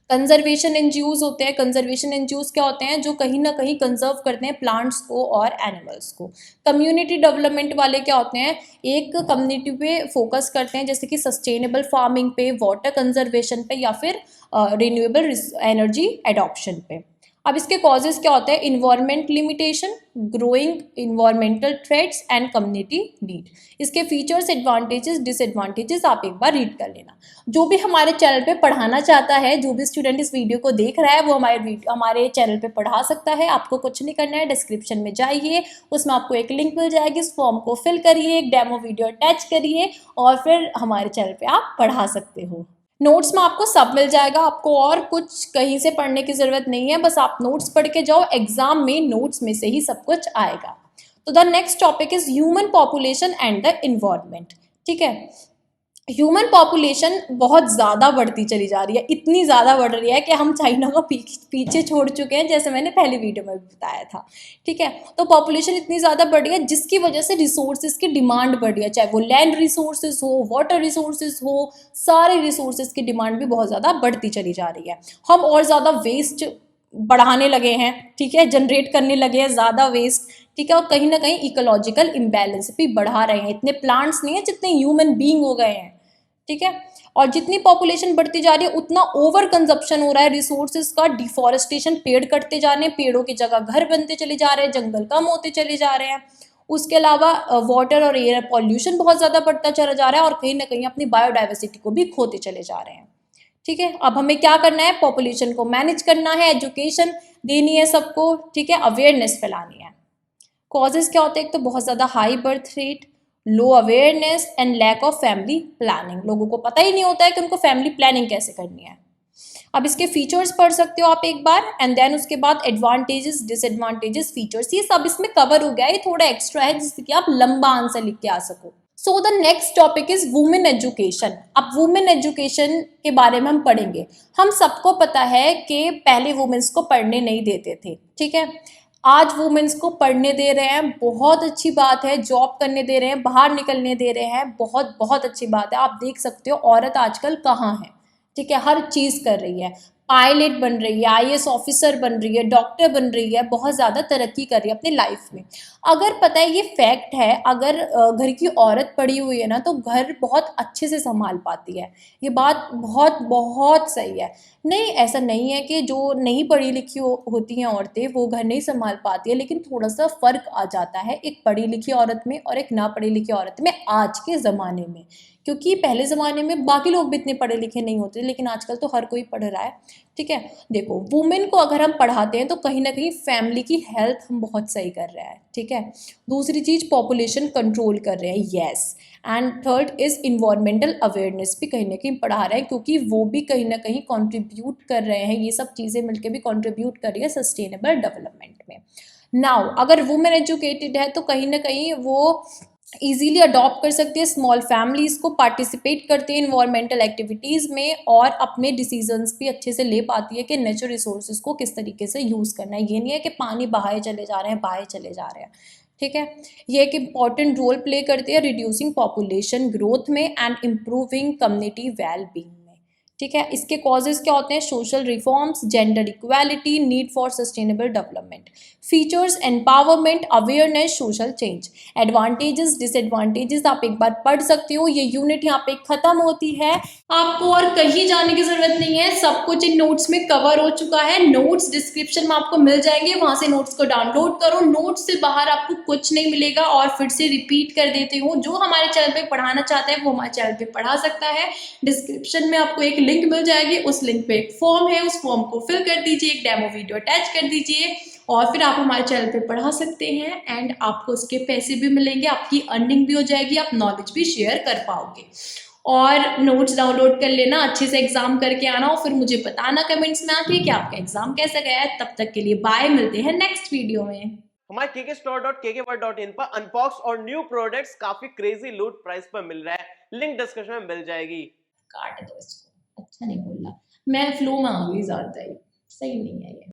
Conservation NGOs होते हैं, कंजर्वेशन एनजीओज क्या होते हैं, जो कहीं ना कहीं कंजर्व करते हैं प्लांट्स को और एनिमल्स को। कम्युनिटी डेवलपमेंट वाले क्या होते हैं, एक कम्युनिटी पे फोकस करते हैं, जैसे कि सस्टेनेबल फार्मिंग पे, वाटर कंजर्वेशन पे, या फिर रिन्यूएबल एनर्जी एडॉप्शन पे। अब इसके कॉजेज क्या होते हैं, environment limitation, growing environmental threats and community need. इसके फीचर्स, एडवांटेजेस, डिसएडवांटेजेस आप एक बार रीड कर लेना। जो भी हमारे चैनल पे पढ़ाना चाहता है, जो भी स्टूडेंट इस वीडियो को देख रहा है, वो हमारे चैनल पे पढ़ा सकता है। आपको कुछ नहीं करना है, डिस्क्रिप्शन में जाइए, उसमें आपको एक लिंक मिल जाएगी, उस फॉर्म को फिल करिए, एक डेमो वीडियो अटैच करिए और फिर हमारे चैनल पे आप पढ़ा सकते हो। नोट्स में आपको सब मिल जाएगा, आपको और कुछ कहीं से पढ़ने की ज़रूरत नहीं है, बस आप नोट्स पढ़ के जाओ, एग्जाम में नोट्स में से ही सब कुछ आएगा। तो the next topic is human population and the environment. ठीक है, ह्यूमन पॉपुलेशन बहुत ज़्यादा बढ़ती चली जा रही है, इतनी ज़्यादा बढ़ रही है कि हम चाइना को पीछे छोड़ चुके हैं, जैसे मैंने पहली वीडियो में भी बताया था। ठीक है, तो पॉपुलेशन इतनी ज़्यादा बढ़ रही है जिसकी वजह से रिसोर्सेज की डिमांड बढ़ रही है, चाहे वो लैंड रिसोर्सेज हो, वाटर रिसोर्सेज हो, सारे रिसोर्सेज की डिमांड भी बहुत ज़्यादा बढ़ती चली जा रही है। हम और ज़्यादा वेस्ट बढ़ाने लगे हैं, ठीक है, जनरेट करने लगे हैं ज़्यादा वेस्ट, ठीक है, और कहीं ना कहीं इकोलॉजिकल इम्बैलेंस भी बढ़ा रहे हैं। इतने प्लांट्स नहीं है जितने ह्यूमन बीइंग हो गए हैं, ठीक है, और जितनी पॉपुलेशन बढ़ती जा रही है उतना ओवर कंजप्शन हो रहा है रिसोर्सेज का, डिफॉरेस्टेशन, पेड़ कटते जा रहे हैं, पेड़ों की जगह घर बनते चले जा रहे हैं, जंगल कम होते चले जा रहे हैं। उसके अलावा वाटर और एयर पॉल्यूशन बहुत ज़्यादा बढ़ता चला जा रहा है और कहीं ना कहीं अपनी बायोडाइवर्सिटी को भी खोते चले जा रहे हैं। ठीक है, अब हमें क्या करना है, पॉपुलेशन को मैनेज करना है, एजुकेशन देनी है सबको, ठीक है, अवेयरनेस फैलानी है। कॉजेज क्या होते हैं, एक तो बहुत ज़्यादा high birth rate, low awareness and lack of family planning. लोगों को पता ही नहीं होता है कि उनको फैमिली प्लानिंग कैसे करनी है। अब इसके फीचर्स पढ़ सकते हो आप एक बार, एंड देन उसके बाद एडवांटेजेस, डिसएडवांटेजेस, फीचर्स, ये सब इसमें कवर हो गया है। ये थोड़ा एक्स्ट्रा है जिससे कि आप लंबा आंसर लिख के आ सको। So the next topic is women education. अब वुमेन एजुकेशन के बारे में हम पढ़ेंगे। हम सबको पता है कि पहले वुमेन्स को पढ़ने नहीं देते थे, ठीक है, आज वुमेन्स को पढ़ने दे रहे हैं, बहुत अच्छी बात है, जॉब करने दे रहे हैं, बाहर निकलने दे रहे हैं, बहुत बहुत अच्छी बात है। आप देख सकते हो औरत आजकल कहाँ है, ठीक है, हर चीज़ कर रही है, पायलट बन रही है, आईएएस ऑफिसर बन रही है, डॉक्टर बन रही है, बहुत ज़्यादा तरक्की कर रही है अपनी लाइफ में। अगर पता है, ये फैक्ट है, अगर घर की औरत पढ़ी हुई है ना तो घर बहुत अच्छे से संभाल पाती है। ये बात बहुत बहुत सही है। नहीं, ऐसा नहीं है कि जो नहीं पढ़ी लिखी होती हैं औरतें वो घर नहीं संभाल पाती है, लेकिन थोड़ा सा फ़र्क आ जाता है एक पढ़ी लिखी औरत में और एक ना पढ़ी लिखी औरत में आज के ज़माने में। क्योंकि पहले ज़माने में बाकी लोग भी इतने पढ़े लिखे नहीं होते, लेकिन आजकल तो हर कोई पढ़ रहा है, ठीक है। देखो, वुमेन को अगर हम पढ़ाते हैं तो कहीं ना कहीं फैमिली की हेल्थ हम बहुत सही कर रहे हैं, ठीक है। दूसरी चीज़, पॉपुलेशन कंट्रोल कर रहे हैं, yes. And third is environmental awareness भी कहीं ना कहीं पढ़ा रहे हैं, क्योंकि वो भी कहीं ना कहीं कंट्रीब्यूट कर रहे हैं, ये सब चीज़ें मिलकर भी कंट्रीब्यूट कर रही है सस्टेनेबल डेवलपमेंट में। नाउ अगर वुमेन एजुकेटेड है तो कहीं ना कहीं वो ईजीली अडॉप्ट कर सकती है स्मॉल फैमिलीज़ को, पार्टिसिपेट करती है इन्वायरमेंटल एक्टिविटीज़ में और अपने डिसीजंस भी अच्छे से ले पाती है कि नेचुरल रिसोर्सेज को किस तरीके से यूज़ करना है। ये नहीं है कि पानी बहाए चले जा रहे हैं, बहाए चले जा रहे हैं, ठीक है। ये एक इम्पॉर्टेंट रोल प्ले करती है रिड्यूसिंग पॉपुलेशन ग्रोथ में and improving community well being में, ठीक है। इसके कॉजेज क्या होते हैं, social reforms, gender equality, need for sustainable development, features, empowerment, awareness, social change, advantages, disadvantages आप एक बार पढ़ सकते हो। ये यूनिट यहाँ पे खत्म होती है, आपको और कहीं जाने की जरूरत नहीं है, सब कुछ इन नोट्स में कवर हो चुका है। नोट्स डिस्क्रिप्शन में आपको मिल जाएंगे, वहां से नोट्स को डाउनलोड करो। नोट्स से बाहर आपको कुछ नहीं मिलेगा। और फिर से रिपीट कर देती हूँ, जो हमारे चैनल पे पढ़ाना चाहता है वो हमारे चैनल पे पढ़ा सकता है। डिस्क्रिप्शन में आपको एक लिंक मिल जाएगी, उस लिंक पे एक फॉर्म है, उस फॉर्म को फिल कर दीजिए, एक डेमो वीडियो अटैच कर दीजिए और फिर आप हमारे चैनल पे पढ़ा सकते हैं। एंड आपको उसके पैसे भी मिलेंगे, आपकी अर्निंग भी हो जाएगी, आप नॉलेज भी शेयर कर पाओगे। और नोट्स डाउनलोड कर लेना, अच्छे से एग्जाम करके आना और फिर मुझे बताना कमेंट्स में आके कि आपका एग्जाम कैसा गया है। तब तक के लिए बाय, मिलते हैं नेक्स्ट वीडियो में। हमारे kkstore.kkworld.in पर अनबॉक्स और न्यू प्रोडक्ट्स काफी क्रेजी लूट प्राइस पर मिल रहा है, लिंक डिस्क्रिप्शन में मिल जाएगी। काट दो इसको, अच्छा नहीं बोला, मैं फ्लो में आ गई, ज्यादा ही सही नहीं है ये।